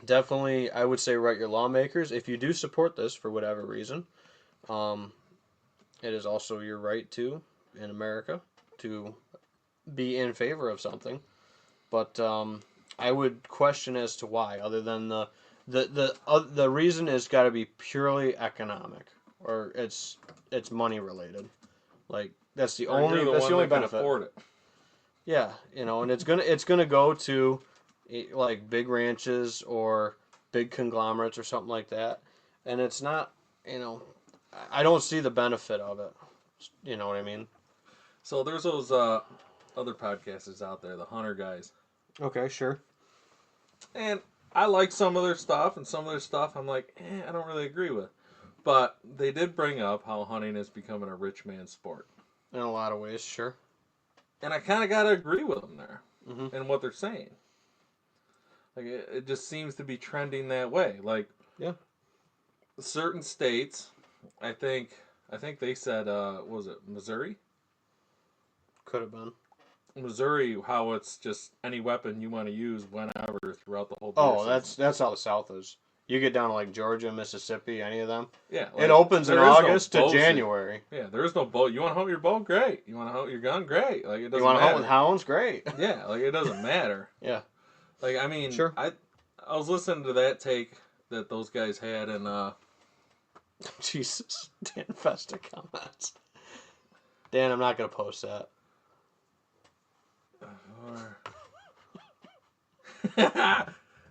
[SPEAKER 1] definitely, I would say write your lawmakers if you do support this for whatever reason. It is also your right to in America to be in favor of something, but I would question as to why, other than the reason has got to be purely economic, or it's money related. Like that's the only benefit.
[SPEAKER 2] Afford it.
[SPEAKER 1] Yeah, and it's gonna go to like big ranches or big conglomerates or something like that, and it's not. I don't see the benefit of it. You know what I mean?
[SPEAKER 2] So there's those other podcasters out there, the hunter guys.
[SPEAKER 1] Okay, sure.
[SPEAKER 2] And I like some of their stuff, and some of their stuff I'm like, I don't really agree with. But they did bring up how hunting is becoming a rich man's sport.
[SPEAKER 1] In a lot of ways, sure.
[SPEAKER 2] And I kind of got to agree with them there
[SPEAKER 1] Mm-hmm.
[SPEAKER 2] and what they're saying. Like, it just seems to be trending that way. Like,
[SPEAKER 1] Yeah.
[SPEAKER 2] certain states, I think they said, what was it, Missouri?
[SPEAKER 1] Could have been.
[SPEAKER 2] Missouri, how it's just any weapon you want to use whenever throughout the whole deer
[SPEAKER 1] Oh,
[SPEAKER 2] season.
[SPEAKER 1] that's how the South is. You get down to like Georgia, Mississippi, any of them.
[SPEAKER 2] Yeah,
[SPEAKER 1] It opens in August to January.
[SPEAKER 2] Yeah, there is no bow. You want to hunt with your bow? Great. You want to hunt with your gun? Great. Like, it doesn't
[SPEAKER 1] You want to
[SPEAKER 2] matter.
[SPEAKER 1] hunt with hounds? Great.
[SPEAKER 2] Yeah, like, it doesn't matter.
[SPEAKER 1] Yeah.
[SPEAKER 2] Like, I mean,
[SPEAKER 1] Sure.
[SPEAKER 2] I was listening to that take that those guys had, and
[SPEAKER 1] Jesus, Dan Festa comments. Dan, I'm not gonna post that.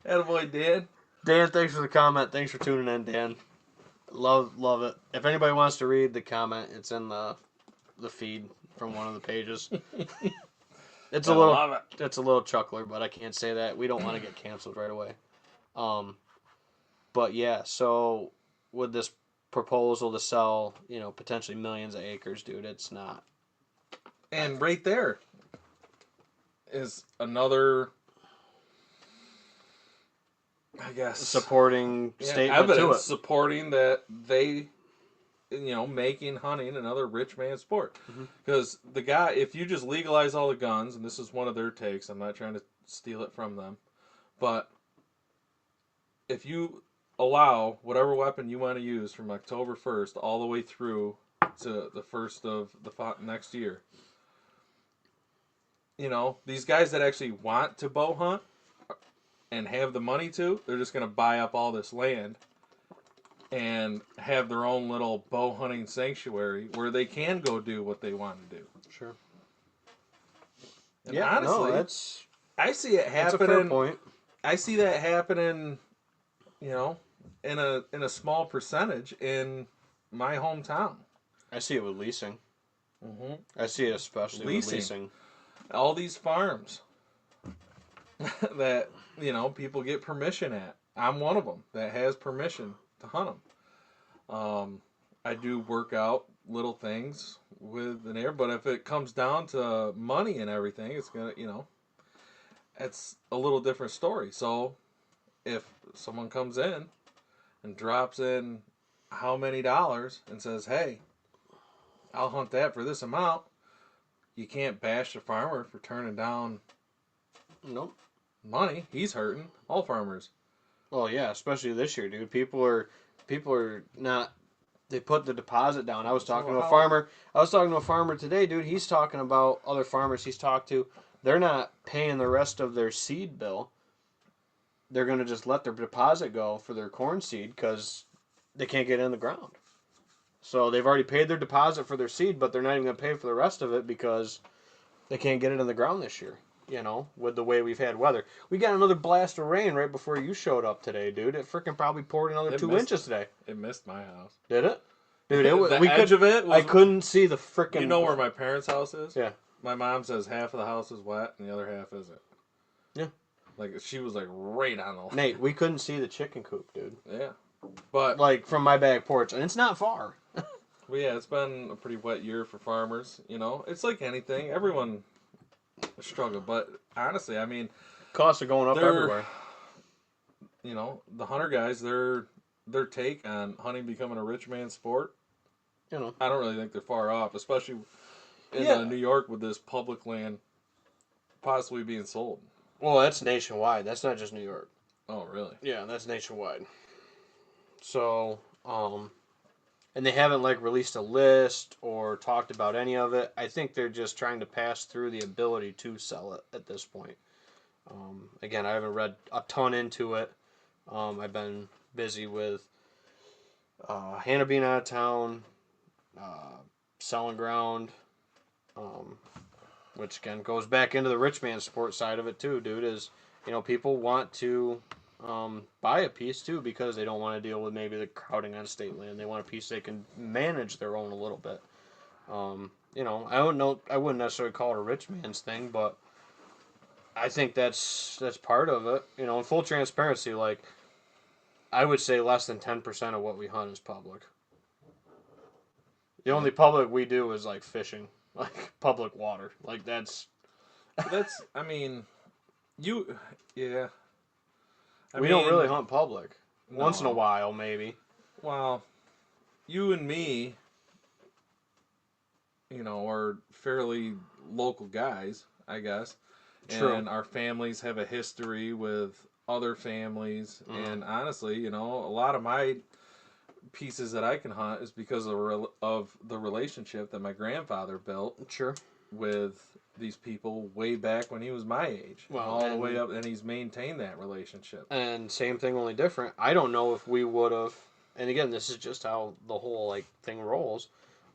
[SPEAKER 2] attaboy, Dan.
[SPEAKER 1] Dan, thanks for the comment. Thanks for tuning in, Dan. Love it. If anybody wants to read the comment, it's in the feed from one of the pages. It's a little chuckler, but I can't say that. We don't want to get canceled right away. But yeah, so with this proposal to sell, potentially millions of acres, dude, it's not.
[SPEAKER 2] And right there is another, I guess,
[SPEAKER 1] supporting statement
[SPEAKER 2] evidence
[SPEAKER 1] to it.
[SPEAKER 2] supporting that they, making hunting another rich man's sport. Because the guy, if you just legalize all the guns, and this is one of their takes, I'm not trying to steal it from them, but if you allow whatever weapon you want to use from October 1st all the way through to the 1st of the next year, these guys that actually want to bow hunt and have the money to, they're just going to buy up all this land and have their own little bow hunting sanctuary where they can go do what they want to do.
[SPEAKER 1] Sure.
[SPEAKER 2] And honestly,
[SPEAKER 1] that's
[SPEAKER 2] I see it
[SPEAKER 1] a fair
[SPEAKER 2] happening.
[SPEAKER 1] point.
[SPEAKER 2] I see that happening, in a small percentage in my hometown.
[SPEAKER 1] I see it with leasing.
[SPEAKER 2] Mm-hmm.
[SPEAKER 1] I see it especially with leasing.
[SPEAKER 2] All these farms that people get permission at. I'm one of them that has permission to hunt them. I do work out little things with an air, but if it comes down to money and everything, it's gonna, it's a little different story. So if someone comes in and drops in how many dollars and says, "Hey, I'll hunt that for this amount," you can't bash the farmer for turning down
[SPEAKER 1] Nope.
[SPEAKER 2] money. He's hurting. All farmers.
[SPEAKER 1] Well, yeah, especially this year, dude. People are not. They put the deposit down. I was talking to a farmer. I was talking to a farmer today, dude. He's talking about other farmers he's talked to. They're not paying the rest of their seed bill. They're going to just let their deposit go for their corn seed because they can't get it in the ground. So they've already paid their deposit for their seed, but they're not even going to pay for the rest of it because they can't get it in the ground this year. With the way we've had weather. We got another blast of rain right before you showed up today, dude. It freaking probably poured another 2 inches today.
[SPEAKER 2] It missed my house.
[SPEAKER 1] Did it? Dude,
[SPEAKER 2] the edge of it was,
[SPEAKER 1] I couldn't see the freaking...
[SPEAKER 2] You know where my parents' house is?
[SPEAKER 1] Yeah.
[SPEAKER 2] My mom says half of the house is wet and the other half isn't.
[SPEAKER 1] Yeah.
[SPEAKER 2] Like, she was, like, right on the line.
[SPEAKER 1] Nate, we couldn't see the chicken coop, dude.
[SPEAKER 2] Yeah. But...
[SPEAKER 1] Like, from my back porch. And it's not far.
[SPEAKER 2] Well, yeah, it's been a pretty wet year for farmers, It's like anything. Everyone struggled. But, honestly, I mean...
[SPEAKER 1] Costs are going up everywhere.
[SPEAKER 2] The hunter guys, their take on hunting becoming a rich man's sport, I don't really think they're far off, especially in New York with this public land possibly being sold.
[SPEAKER 1] Well, that's nationwide. That's not just New York.
[SPEAKER 2] Oh, really?
[SPEAKER 1] Yeah, that's nationwide. So, and they haven't released a list or talked about any of it. I think they're just trying to pass through the ability to sell it at this point. Again, I haven't read a ton into it. I've been busy with Hannah being out of town, selling ground, which again goes back into the rich man sport side of it too, dude. Is people want to buy a piece too because they don't want to deal with maybe the crowding on state land. They want a piece they can manage their own a little bit. I wouldn't necessarily call it a rich man's thing, but I think that's part of it. In full transparency, I would say less than 10% of what we hunt is public. The only public we do is fishing, public water. That's.
[SPEAKER 2] I mean, yeah.
[SPEAKER 1] We don't really hunt public. No. Once in a while, maybe.
[SPEAKER 2] Well, you and me, are fairly local guys, I guess. True. And our families have a history with other families. Mm. And honestly, a lot of my pieces that I can hunt is because of the relationship that my grandfather built.
[SPEAKER 1] Sure. With
[SPEAKER 2] these people way back when he was my age. Well, all the way up, and he's maintained that relationship.
[SPEAKER 1] And same thing, only different. I don't know if we would have, and again, this is just how the whole thing rolls.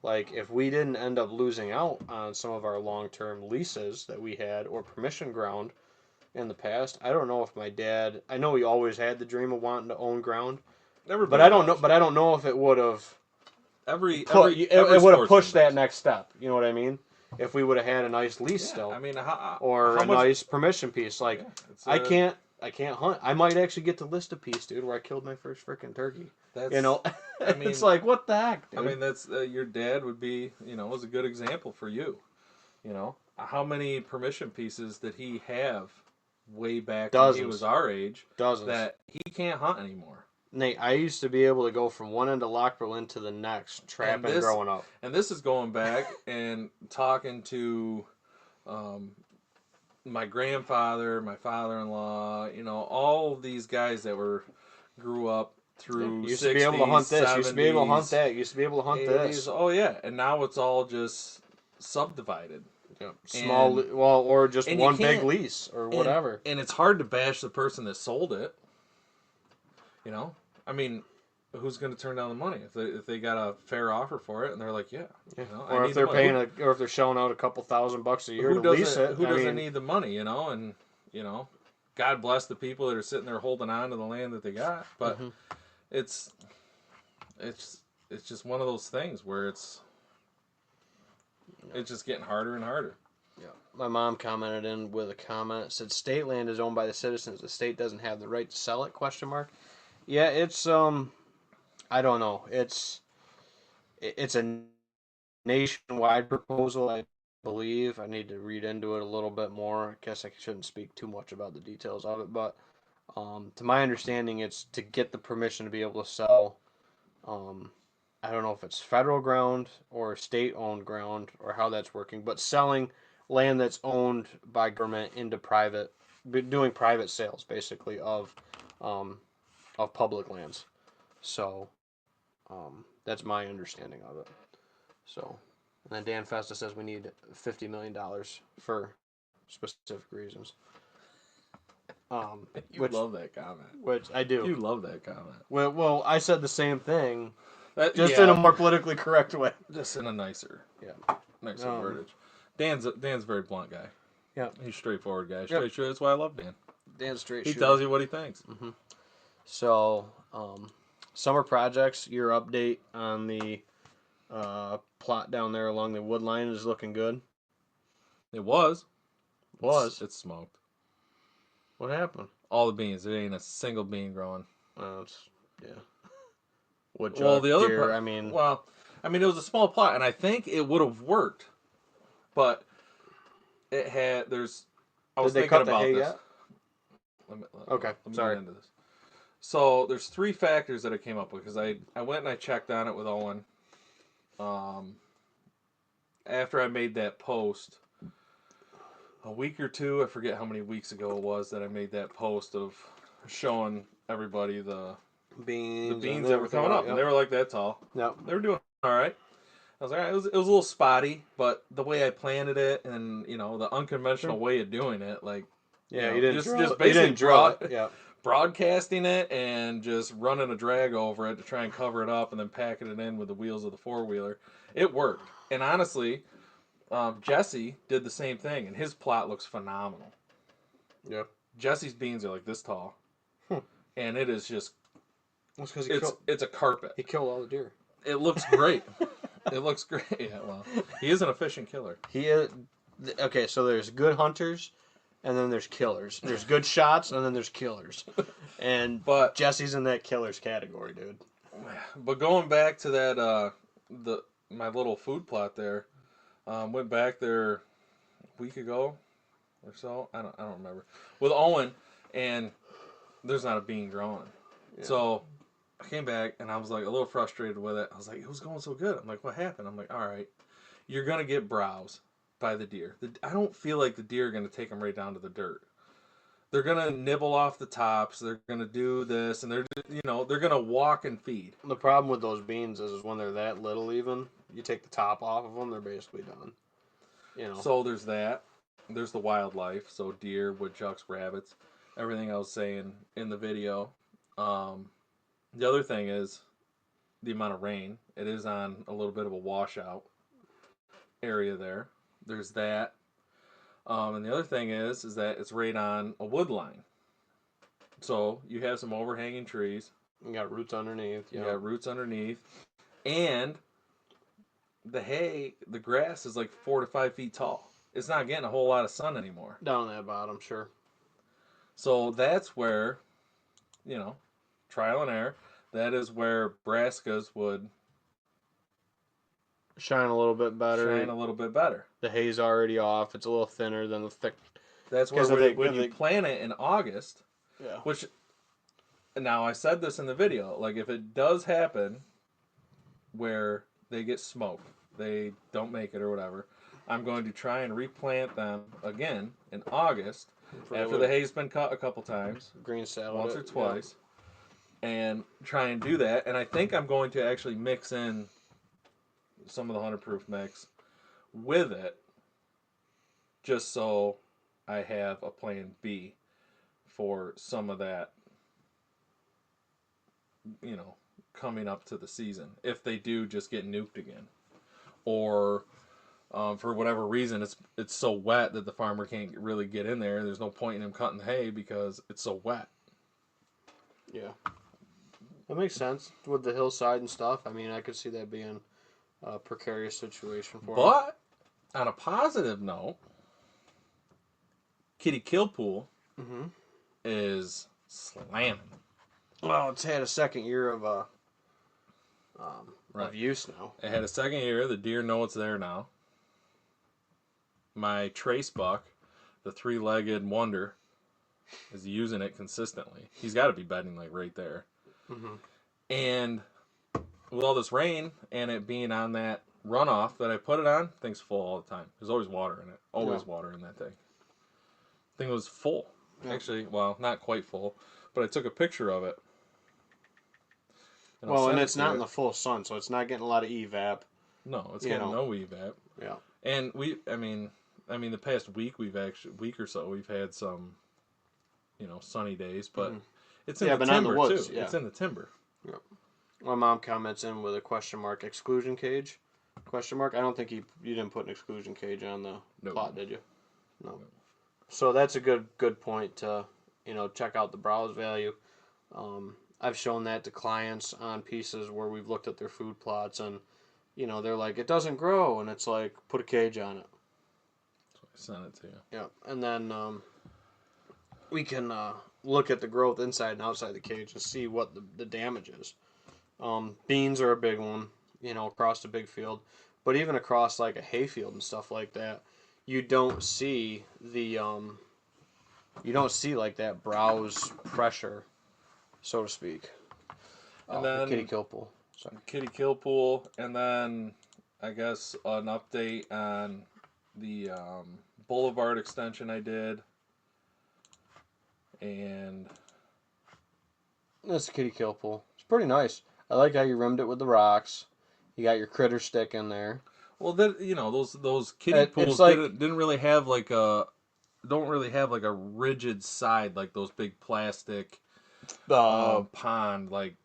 [SPEAKER 1] If we didn't end up losing out on some of our long-term leases that we had or permission ground in the past, I don't know if my dad. I know he always had the dream of wanting to own ground. But I don't know. But I don't know if it would have. It would have pushed that next step. You know what I mean? If we would have had a nice lease still,
[SPEAKER 2] I mean,
[SPEAKER 1] or a nice permission piece, I can't hunt. I might actually get to list a piece, dude, where I killed my first freaking turkey. I mean, it's what the heck, dude?
[SPEAKER 2] I mean, that's your dad would be, was a good example for you. How many permission pieces did he have way back when he was our age?
[SPEAKER 1] Dozens.
[SPEAKER 2] That he can't hunt anymore.
[SPEAKER 1] Nate, I used to be able to go from one end of Lockville into the next, trapping growing up.
[SPEAKER 2] And this is going back and talking to my grandfather, my father-in-law, all these guys that grew up through
[SPEAKER 1] used to be able to hunt this, 70s, used to be able to hunt that, used to be able to hunt
[SPEAKER 2] 80s.
[SPEAKER 1] this.
[SPEAKER 2] Oh, yeah. And now it's all just subdivided.
[SPEAKER 1] Yep.
[SPEAKER 2] And
[SPEAKER 1] or just
[SPEAKER 2] and you
[SPEAKER 1] one big
[SPEAKER 2] can't
[SPEAKER 1] lease or
[SPEAKER 2] and
[SPEAKER 1] whatever.
[SPEAKER 2] and it's hard to bash the person that sold it. You know, I mean, who's going to turn down the money if they got a fair offer for it and they're like, yeah,
[SPEAKER 1] Yeah.
[SPEAKER 2] you know, I
[SPEAKER 1] Or if
[SPEAKER 2] need the
[SPEAKER 1] they're
[SPEAKER 2] money.
[SPEAKER 1] or if they're shelling out a couple $1,000 a year
[SPEAKER 2] Who
[SPEAKER 1] to lease
[SPEAKER 2] doesn't
[SPEAKER 1] it.
[SPEAKER 2] who
[SPEAKER 1] I
[SPEAKER 2] doesn't
[SPEAKER 1] mean,
[SPEAKER 2] need the money, you know? And you know, God bless the people that are sitting there holding on to the land that they got, but
[SPEAKER 1] mhm.
[SPEAKER 2] it's it's it's just one of those things where it's just getting harder and harder.
[SPEAKER 1] Yeah. My mom commented in with a comment, said state land is owned by the citizens. The state doesn't have the right to sell it, question mark. Yeah, it's I don't know. It's a nationwide proposal, I believe. I need to read into it a little bit more. I guess I shouldn't speak too much about the details of it, but to my understanding, it's to get the permission to be able to sell. Um, I don't know if it's federal ground or state owned ground or how that's working, but selling land that's owned by government into private, doing private sales basically um, of public lands. So that's my understanding of it. So, and then Dan Festa says we need $50 million for specific reasons.
[SPEAKER 2] You love that comment.
[SPEAKER 1] Which I do.
[SPEAKER 2] You love that comment.
[SPEAKER 1] Well, I said the same thing, just
[SPEAKER 2] yeah,
[SPEAKER 1] in a more politically correct way.
[SPEAKER 2] just in a nicer
[SPEAKER 1] Yeah.
[SPEAKER 2] wordage. Dan's a very blunt guy.
[SPEAKER 1] Yeah.
[SPEAKER 2] He's a straightforward guy.
[SPEAKER 1] Yep.
[SPEAKER 2] Straight shooter. That's why I love Dan.
[SPEAKER 1] Dan's straight
[SPEAKER 2] He
[SPEAKER 1] shooter.
[SPEAKER 2] tells you what he thinks.
[SPEAKER 1] Mm-hmm. So, summer projects. Your update on the plot down there along the wood line is looking good.
[SPEAKER 2] It was.
[SPEAKER 1] It's
[SPEAKER 2] smoked.
[SPEAKER 1] What happened?
[SPEAKER 2] All the beans. There ain't a single bean growing.
[SPEAKER 1] Yeah. Woodchuck,
[SPEAKER 2] Well, the other
[SPEAKER 1] deer,
[SPEAKER 2] part. It was a small plot, and I think it would have worked, but it had. I was
[SPEAKER 1] Did they
[SPEAKER 2] thinking
[SPEAKER 1] cut the
[SPEAKER 2] about
[SPEAKER 1] hay
[SPEAKER 2] this.
[SPEAKER 1] Yet?
[SPEAKER 2] Let me
[SPEAKER 1] Sorry.
[SPEAKER 2] get into this. So there's 3 factors that I came up with because I went and I checked on it with Owen. After I made that post, a week or 2, I forget how many weeks ago it was that I made that post of showing everybody the
[SPEAKER 1] beans
[SPEAKER 2] that were coming up,
[SPEAKER 1] yep.
[SPEAKER 2] and they were like that tall.
[SPEAKER 1] Yep.
[SPEAKER 2] They were doing all right. I was like, it was a little spotty, but the way I planted it, and the unconventional way of doing it, like
[SPEAKER 1] yeah, you didn't
[SPEAKER 2] just basically
[SPEAKER 1] draw it. Yeah.
[SPEAKER 2] broadcasting it and just running a drag over it to try and cover it up, and then packing it in with the wheels of the 4-wheeler. It worked, and honestly, Jesse did the same thing, and his plot looks phenomenal.
[SPEAKER 1] Yep.
[SPEAKER 2] Jesse's beans are like this tall, and it is just.
[SPEAKER 1] That's because
[SPEAKER 2] it's a carpet.
[SPEAKER 1] He killed all the deer.
[SPEAKER 2] It looks great. It looks great. Yeah, well, he is an efficient killer.
[SPEAKER 1] He is. Okay, so there's good hunters, and then there's killers. There's good shots, and then there's killers. But Jesse's in that killers category, dude.
[SPEAKER 2] But going back to that, my little food plot there, went back there a week ago or so. I don't remember, with Owen, and there's not a bean growing. Yeah. So I came back and I was like a little frustrated with it. I was like, it was going so good. I'm like, what happened? I'm like, all right, you're gonna get browse by the deer. I don't feel like the deer are gonna take them right down to the dirt. They're gonna nibble off the tops. They're gonna do this, and they're gonna walk and feed.
[SPEAKER 1] The problem with those beans is when they're that little, even you take the top off of them, they're basically done.
[SPEAKER 2] So there's that. There's the wildlife. So deer, woodchucks, rabbits, everything I was saying in the video. The other thing is the amount of rain. It is on a little bit of a washout area there. There's that. And the other thing is that it's right on a wood line. So you have some overhanging trees.
[SPEAKER 1] You got roots underneath.
[SPEAKER 2] You got roots underneath. And the hay, the grass is like 4 to 5 feet tall. It's not getting a whole lot of sun anymore.
[SPEAKER 1] Down that bottom, sure.
[SPEAKER 2] So that's where, trial and error, that is where brassicas would
[SPEAKER 1] shine a little bit better. The hay's already off. It's a little thinner than the thick.
[SPEAKER 2] That's where when you plant it in August, which, now I said this in the video, like if it does happen where they get smoked, they don't make it or whatever, I'm going to try and replant them again in August after the hay's been cut a couple times,
[SPEAKER 1] green salad
[SPEAKER 2] once or twice, and try and do that. And I think I'm going to actually mix in some of the 100 proof mix with it just so I have a plan B for some of that, coming up to the season. If they do just get nuked again. Or for whatever reason, it's so wet that the farmer can't really get in there. There's no point in him cutting the hay because it's so wet.
[SPEAKER 1] Yeah. That makes sense with the hillside and stuff. I mean, I could see that being a precarious situation for him.
[SPEAKER 2] But on a positive note, Kitty Kill Pool is slamming.
[SPEAKER 1] Well, it's had a second year of
[SPEAKER 2] Right.
[SPEAKER 1] of use now.
[SPEAKER 2] It had a second year. The deer know it's there now. My trace buck, the three-legged wonder, is using it consistently. He's got to be bedding like right there.
[SPEAKER 1] Mm-hmm.
[SPEAKER 2] And with all this rain and it being on that runoff that I put it on, thing's full all the time. There's always water in it. Always water in that thing. Thing was full. Yeah. Actually, well, not quite full, but I took a picture of it.
[SPEAKER 1] And it's not in the full sun, so it's not getting a lot of evap.
[SPEAKER 2] No, it's getting no evap.
[SPEAKER 1] Yeah.
[SPEAKER 2] And the past week week or so we've had some, sunny days, but it's in the timber too. Yeah. It's in the timber.
[SPEAKER 1] Yeah. My mom comments in with a question mark exclusion cage. Question mark. I don't think you didn't put an exclusion cage on the plot, did you? No. So that's a good point to check out the browse value. I've shown that to clients on pieces where we've looked at their food plots and, they're like, it doesn't grow. And it's like, put a cage on it.
[SPEAKER 2] So I sent it to you.
[SPEAKER 1] Yeah. And then we can look at the growth inside and outside the cage and see what the damage is. Beans are a big one, across the big field. But even across like a hayfield and stuff like that, you don't see like that browse pressure, so to speak.
[SPEAKER 2] And then
[SPEAKER 1] Kitty Kill Pool. Sorry.
[SPEAKER 2] Kitty Kill Pool, and then I guess an update on the Boulevard extension I did, and
[SPEAKER 1] that's the Kitty Kill Pool. It's pretty nice. I like how you rimmed it with the rocks. You got your critter stick in there.
[SPEAKER 2] Well, those kiddie pools didn't really have like don't really have like a rigid side like those big plastic pond, like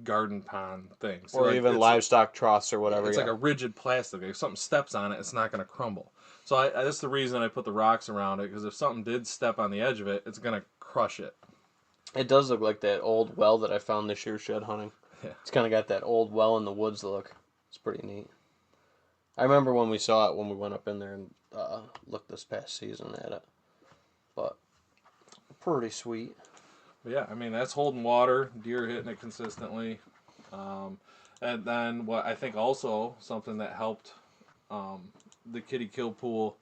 [SPEAKER 2] garden pond things,
[SPEAKER 1] or like, even livestock troughs or whatever.
[SPEAKER 2] It's like a rigid plastic. If something steps on it, it's not going to crumble. So that's the reason I put the rocks around it, because if something did step on the edge of it, it's going to crush it.
[SPEAKER 1] It does look like that old well that I found this year shed hunting. Yeah. It's kind of got that old well in the woods look. It's pretty neat. I remember when we saw it when we went up in there and looked this past season at it. But pretty sweet.
[SPEAKER 2] But yeah, that's holding water, deer hitting it consistently. And then what I think also something that helped the Kitty Kill Pool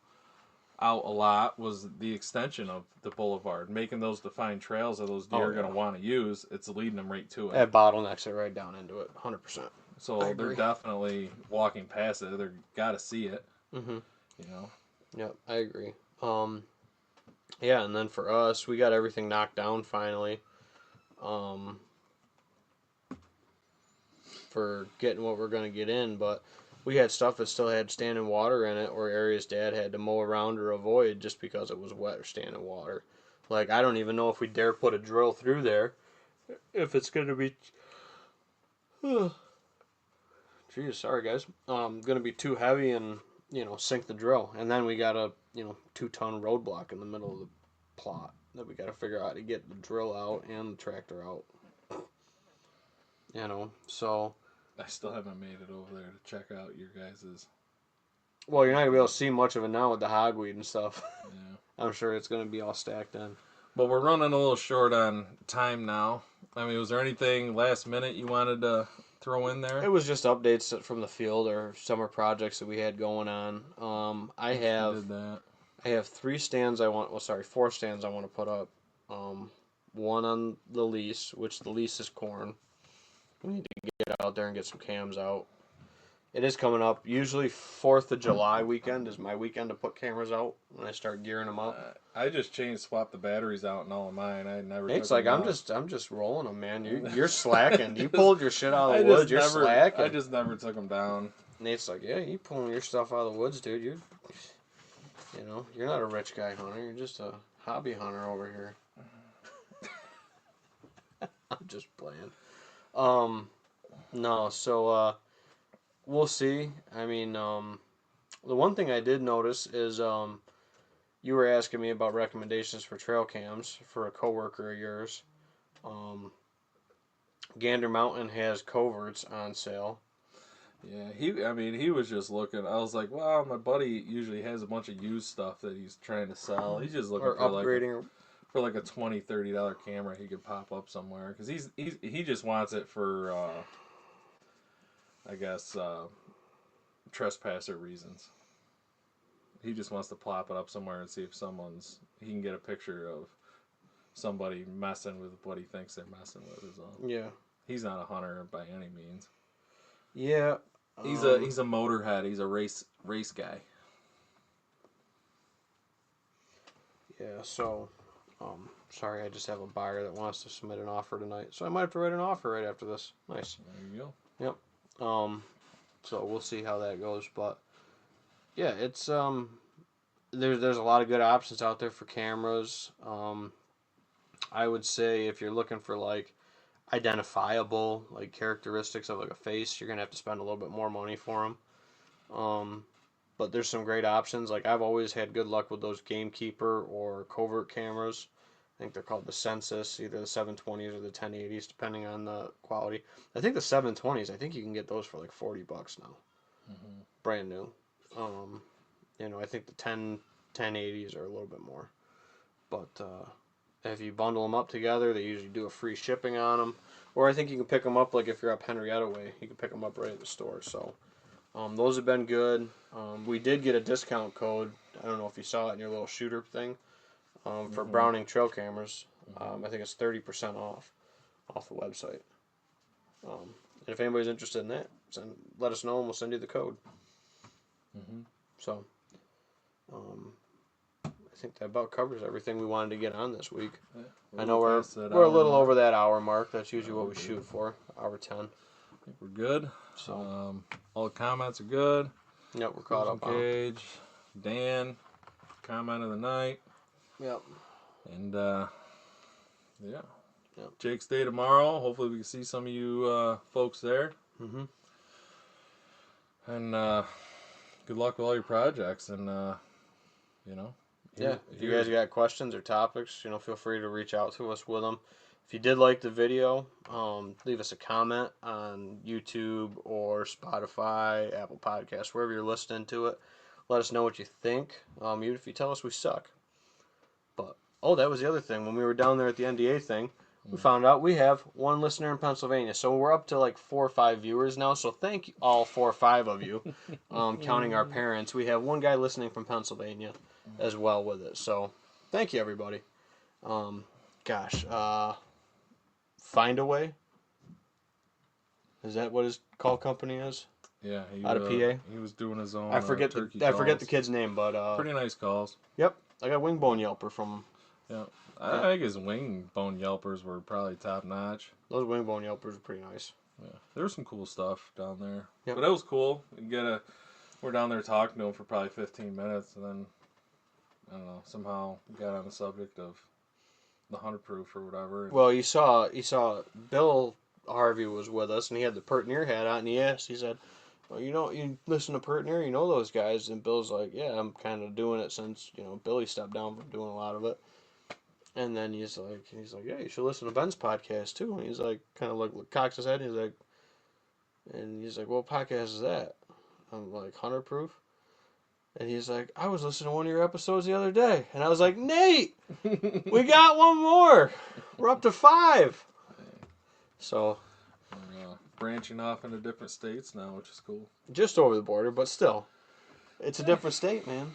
[SPEAKER 2] out a lot was the extension of the boulevard, making those defined trails that those deer are going to want to use. It's leading them right to it.
[SPEAKER 1] That bottlenecks it right down into it, 100%.
[SPEAKER 2] So they're definitely walking past it. They're got to see it.
[SPEAKER 1] Mm-hmm. Yep, I agree. Yeah, and then for us, we got everything knocked down finally. For getting what we're going to get in, but we had stuff that still had standing water in it, or areas Dad had to mow around or avoid just because it was wet or standing water. Like, I don't even know if we dare put a drill through there if it's going to be... Jeez, sorry guys. Going to be too heavy and, sink the drill. And then we got a, 2-ton roadblock in the middle of the plot that we got to figure out how to get the drill out and the tractor out. So...
[SPEAKER 2] I still haven't made it over there to check out your guys's.
[SPEAKER 1] Well, you're not going to be able to see much of it now with the hogweed and stuff.
[SPEAKER 2] Yeah.
[SPEAKER 1] I'm sure it's going to be all stacked in.
[SPEAKER 2] But we're running a little short on time now. Was there anything last minute you wanted to throw in there?
[SPEAKER 1] It was just updates from the field or summer projects that we had going on. I have 4 stands I want to put up. One on the lease, which the lease is corn. We need to get out there and get some cams out. It is coming up. Usually 4th of July weekend is my weekend to put cameras out when I start gearing them up.
[SPEAKER 2] I just swapped the batteries out in all of mine. I never.
[SPEAKER 1] It's like I'm just rolling them, man. You're slacking. You pulled your shit out of the woods. You're slacking.
[SPEAKER 2] I just never took them down.
[SPEAKER 1] Nate's like, yeah, you pulling your stuff out of the woods, dude. You know, you're not a rich guy hunter. You're just a hobby hunter over here. I'm just playing. No, so we'll see. I mean, the one thing I did notice is you were asking me about recommendations for trail cams for a coworker of yours. Um, Gander Mountain has coverts on sale.
[SPEAKER 2] Yeah, he was just looking. I was like, wow, my buddy usually has a bunch of used stuff that he's trying to sell. He's just looking
[SPEAKER 1] Or upgrading.
[SPEAKER 2] for like a $20-$30 camera he could pop up somewhere because he just wants it for I guess trespasser reasons. He just wants to plop it up somewhere and see if he can get a picture of somebody messing with what he thinks they're messing with. Is all.
[SPEAKER 1] Yeah.
[SPEAKER 2] He's not a hunter by any means.
[SPEAKER 1] Yeah.
[SPEAKER 2] He's a motorhead. He's a race guy.
[SPEAKER 1] Yeah. So, sorry, I just have a buyer that wants to submit an offer tonight, so I might have to write an offer right after this. Nice.
[SPEAKER 2] There you go.
[SPEAKER 1] Yep. So we'll see how that goes, but yeah, it's there's a lot of good options out there for cameras. I would say if you're looking for like identifiable like characteristics of like a face, you're gonna have to spend a little bit more money for them. But there's some great options. Like I've always had good luck with those Gamekeeper or covert cameras. I think they're called the Census, either the 720s or the 1080s, depending on the quality. I think the 720s, I think you can get those for like $40 now, brand new. I think the 1080s are a little bit more, but if you bundle them up together, they usually do a free shipping on them. Or I think you can pick them up, like if you're up Henrietta way, you can pick them up right at the store. So those have been good. We did get a discount code. I don't know if you saw it in your little shooter thing for Browning trail cameras. I think it's 30% off the website. And if anybody's interested in that, let us know and we'll send you the code. So I think that about covers everything we wanted to get on this week.
[SPEAKER 2] Yeah,
[SPEAKER 1] I know we're a little over that hour mark. That's usually what we shoot for, hour 10.
[SPEAKER 2] I think we're good.
[SPEAKER 1] So
[SPEAKER 2] all the comments are good.
[SPEAKER 1] Yep, we're caught up on
[SPEAKER 2] Cage, Dan, comment of the night.
[SPEAKER 1] Yep.
[SPEAKER 2] And Jake's Day tomorrow. Hopefully we can see some of you folks there. And good luck with all your projects. And
[SPEAKER 1] if you guys got questions or topics, feel free to reach out to us with them. If you did like the video, leave us a comment on YouTube or Spotify, Apple Podcasts, wherever you're listening to it. Let us know what you think, even if you tell us we suck. But, that was the other thing. When we were down there at the NDA thing, we found out we have one listener in Pennsylvania. So we're up to like 4 or 5 viewers now. So thank you, all 4 or 5 of you, counting our parents. We have one guy listening from Pennsylvania as well with it. So thank you, everybody. Find a Way. Is that what his call company is?
[SPEAKER 2] Yeah,
[SPEAKER 1] out of PA.
[SPEAKER 2] He was doing his own.
[SPEAKER 1] I forget the kid's name, but
[SPEAKER 2] pretty nice calls.
[SPEAKER 1] Yep, I got Wingbone Yelper from him.
[SPEAKER 2] Yeah, I think his Wingbone Yelpers were probably top notch.
[SPEAKER 1] Those Wingbone Yelpers are pretty nice.
[SPEAKER 2] Yeah, there was some cool stuff down there.
[SPEAKER 1] Yep.
[SPEAKER 2] But it was cool. We're down there talking to him for probably 15 minutes, and then I don't know. Somehow we got on the subject of the 100 proof or whatever.
[SPEAKER 1] Well, you saw Bill Harvey was with us, and he had the Pert Near hat on, and he said, well, you listen to Pert Near, those guys. And Bill's like, yeah, I'm kind of doing it since, Billy stepped down from doing a lot of it. And then he's like, yeah, you should listen to Ben's podcast too. And he's like, kind of cocks his head, and he's like, what podcast is that? I'm like, 100 Proof? And he's like, I was listening to one of your episodes the other day. And I was like, Nate, we got one more. We're up to 5. So
[SPEAKER 2] we're branching off into different states now, which is cool.
[SPEAKER 1] Just over the border, but still. It's a different state, man.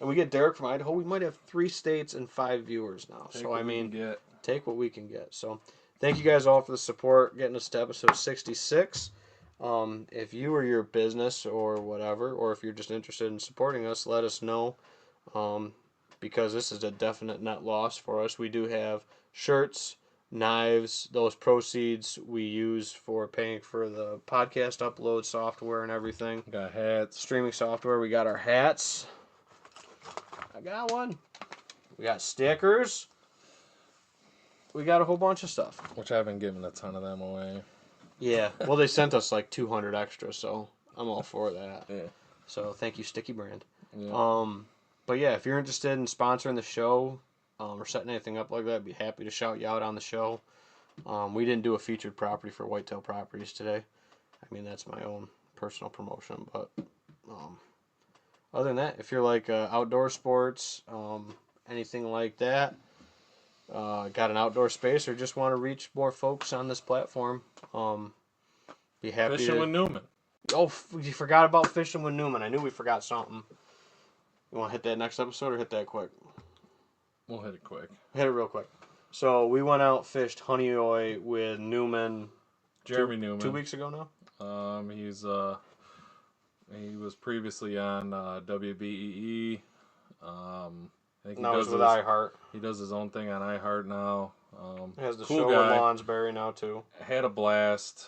[SPEAKER 1] And we get Derek from Idaho. We might have 3 states and 5 viewers now. Take what we can get. So thank you guys all for the support, getting us to episode 66. If you or your business or whatever, or if you're just interested in supporting us, let us know. Because this is a definite net loss for us. We do have shirts, knives. Those proceeds we use for paying for the podcast upload software and everything.
[SPEAKER 2] We got hats.
[SPEAKER 1] Streaming software. We got our hats. I got one. We got stickers. We got a whole bunch of stuff.
[SPEAKER 2] Which I've been giving a ton of them away.
[SPEAKER 1] Yeah. Well, they sent us like 200 extra, so I'm all for that.
[SPEAKER 2] Yeah.
[SPEAKER 1] So thank you, Sticky Brand.
[SPEAKER 2] Yeah.
[SPEAKER 1] But yeah, if you're interested in sponsoring the show or setting anything up like that, I'd be happy to shout you out on the show. We didn't do a featured property for Whitetail Properties today. I mean, that's my own personal promotion, but other than that, if you're like outdoor sports, anything like that, got an outdoor space or just want to reach more folks on this platform, be happy
[SPEAKER 2] Fishing with Newman.
[SPEAKER 1] Oh, you forgot about Fishing with Newman. I knew we forgot something. You want to hit that next episode or hit that quick?
[SPEAKER 2] We'll hit it quick.
[SPEAKER 1] Hit it real quick. So we went out, fished Honey Oi with Newman.
[SPEAKER 2] Jeremy Newman.
[SPEAKER 1] 2 weeks ago now?
[SPEAKER 2] He was previously on WBEE. I think
[SPEAKER 1] now he's with iHeart.
[SPEAKER 2] He does his own thing on iHeart now.
[SPEAKER 1] He has the
[SPEAKER 2] cool
[SPEAKER 1] show
[SPEAKER 2] guy.
[SPEAKER 1] with Lonsberry now too.
[SPEAKER 2] Had a blast.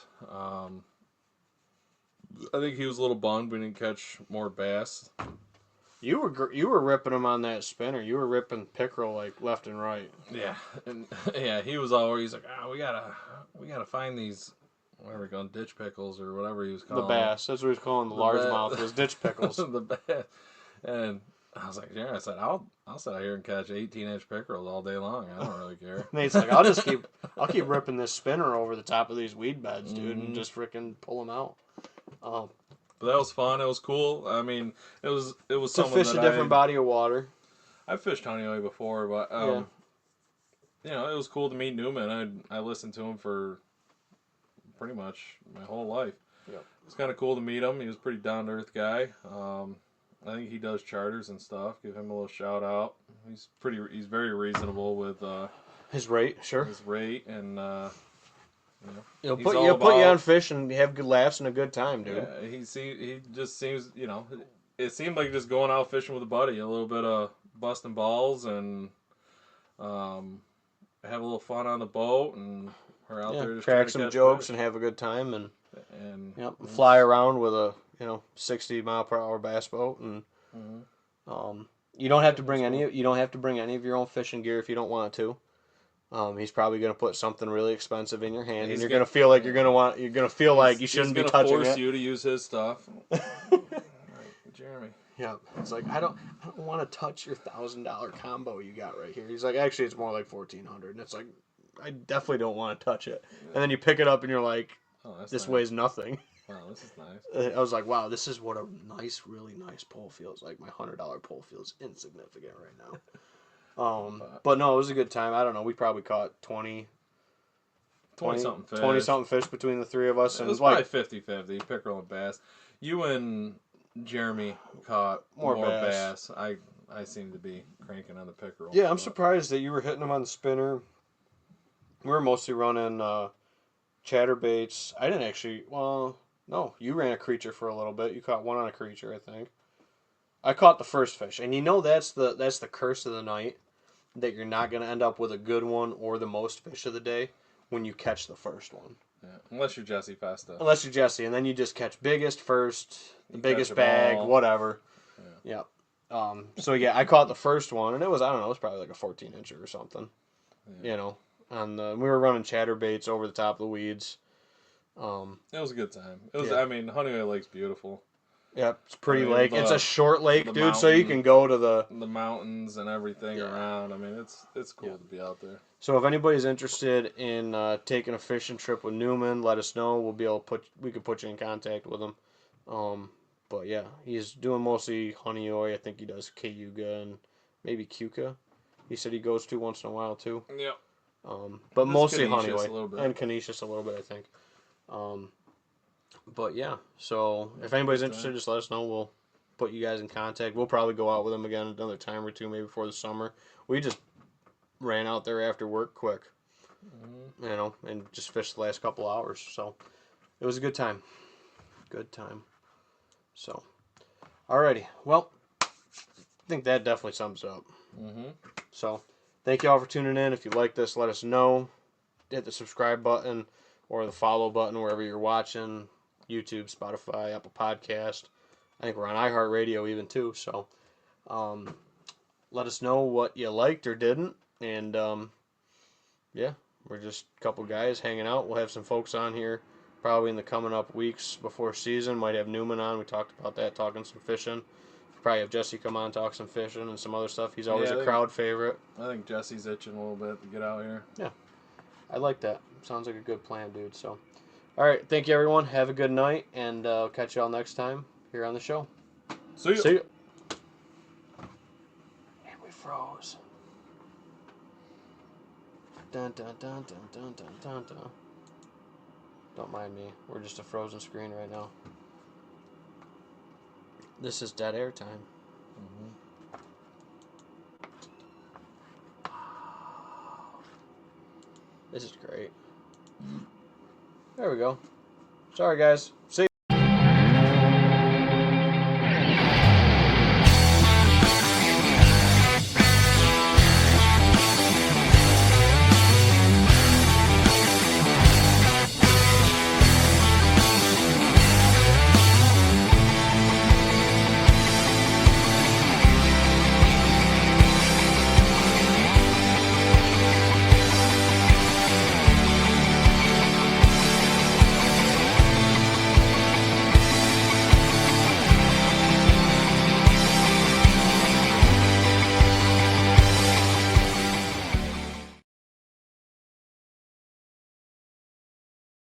[SPEAKER 2] I think he was a little bummed we didn't catch more bass.
[SPEAKER 1] You were ripping him on that spinner. You were ripping pickerel like left and right.
[SPEAKER 2] Yeah, and yeah, he was always like, we gotta find these, whatever we're going, ditch pickles or whatever he was calling
[SPEAKER 1] the bass. That's what he was calling the largemouth. Was ditch pickles.
[SPEAKER 2] the bass. And I was like, yeah, I said I'll sit out here and catch 18-inch pickerels all day long. I don't really care.
[SPEAKER 1] Nate's like, I'll keep ripping this spinner over the top of these weed beds, dude, and just freaking pull them out.
[SPEAKER 2] But that was fun. It was cool. I mean, it was
[SPEAKER 1] to
[SPEAKER 2] something
[SPEAKER 1] fish a different body of water.
[SPEAKER 2] I fished Honey Oi before, but you know, it was cool to meet Newman. I listened to him for pretty much my whole life.
[SPEAKER 1] Yep.
[SPEAKER 2] It's kind of cool to meet him. He was a pretty down to earth guy. I think he does charters and stuff. Give him a little shout out. He's very reasonable with
[SPEAKER 1] his rate, sure.
[SPEAKER 2] His rate and.
[SPEAKER 1] He'll put you on fish and have good laughs and a good time, dude.
[SPEAKER 2] Yeah, he just seems, it seemed like just going out fishing with a buddy, a little bit of busting balls and have a little fun on the boat, and we're out there just
[SPEAKER 1] crack some jokes
[SPEAKER 2] fish.
[SPEAKER 1] and have a good time and
[SPEAKER 2] yep,
[SPEAKER 1] fly around with a 60-mile-per-hour bass boat and you don't have to bring any of your own fishing gear if you don't want to. He's probably going to put something really expensive in your hand, and you're going to feel like you're going to feel like you shouldn't be touching it.
[SPEAKER 2] He's going to force you to use his stuff. Right, Jeremy.
[SPEAKER 1] Yeah, it's like I don't want to touch your $1,000 combo you got right here. He's like, actually, it's more like $1,400, and it's like, I definitely don't want to touch it. And then you pick it up, and you're like, this weighs nothing.
[SPEAKER 2] Wow, this is nice.
[SPEAKER 1] I was like, wow, this is what a really nice pole feels like. My $100 pole feels insignificant right now. But no, it was a good time. I don't know. We probably caught 20-something fish between the three of us.
[SPEAKER 2] It
[SPEAKER 1] And
[SPEAKER 2] was probably 50-50, pickerel and bass. You and Jeremy caught more bass. I seem to be cranking on the pickerel.
[SPEAKER 1] Yeah, I'm surprised that you were hitting them on the spinner. We were mostly running chatterbaits. I didn't actually. Well, no, you ran a creature for a little bit. You caught one on a creature, I think. I caught the first fish, and that's the curse of the night, that you're not going to end up with a good one or the most fish of the day when you catch the first one.
[SPEAKER 2] Yeah, unless you're Jesse Festa.
[SPEAKER 1] Unless you're Jesse, and then you just catch biggest first, the biggest bag, whatever. Yeah. Yep. So yeah, I caught the first one, and it was probably like a 14-incher or something. Yeah. And we were running chatterbaits over the top of the weeds.
[SPEAKER 2] It was a good time. It was. I mean, Honey Oi Lake's beautiful.
[SPEAKER 1] Yep, it's a pretty lake. It's a short lake, dude, so you can go to the
[SPEAKER 2] mountains and everything around. I mean, it's cool to be out there.
[SPEAKER 1] So if anybody's interested in taking a fishing trip with Newman, let us know. We could put you in contact with him. But yeah, he's doing mostly Honey Oi. I think he does Cayuga and maybe Cuca. He said he goes to once in a while too.
[SPEAKER 2] Yeah.
[SPEAKER 1] But mostly Honey Oi
[SPEAKER 2] and
[SPEAKER 1] Canisius a little bit, I think. But yeah, so if anybody's interested, just let us know. We'll put you guys in contact. We'll probably go out with them again another time or two, maybe before the summer. We just ran out there after work quick, and just fished the last couple hours. So it was a good time. Good time. So, alrighty. Well, I think that definitely sums it up. So, thank you all for tuning in. If you like this, let us know. Hit the subscribe button or the follow button wherever you're watching. YouTube, Spotify, Apple Podcast. I think we're on iHeartRadio even too. So, let us know what you liked or didn't. And yeah, we're just a couple guys hanging out. We'll have some folks on here probably in the coming up weeks before season. Might have Newman on. We talked about that, talking some fishing. Probably have Jesse come on, talk some fishing and some other stuff. He's always
[SPEAKER 2] Yeah,
[SPEAKER 1] a crowd favorite.
[SPEAKER 2] I think Jesse's itching a little bit to get out here.
[SPEAKER 1] Yeah, I like that. Sounds like a good plan, dude. So, all right, thank you, everyone. Have a good night, and I'll catch you all next time here on the show.
[SPEAKER 2] See ya.
[SPEAKER 1] See you. And we froze. Dun dun dun dun dun dun dun dun. Don't mind me. We're just a frozen screen right now. This is dead air time. This is great. There we go. Sorry, guys. See ya.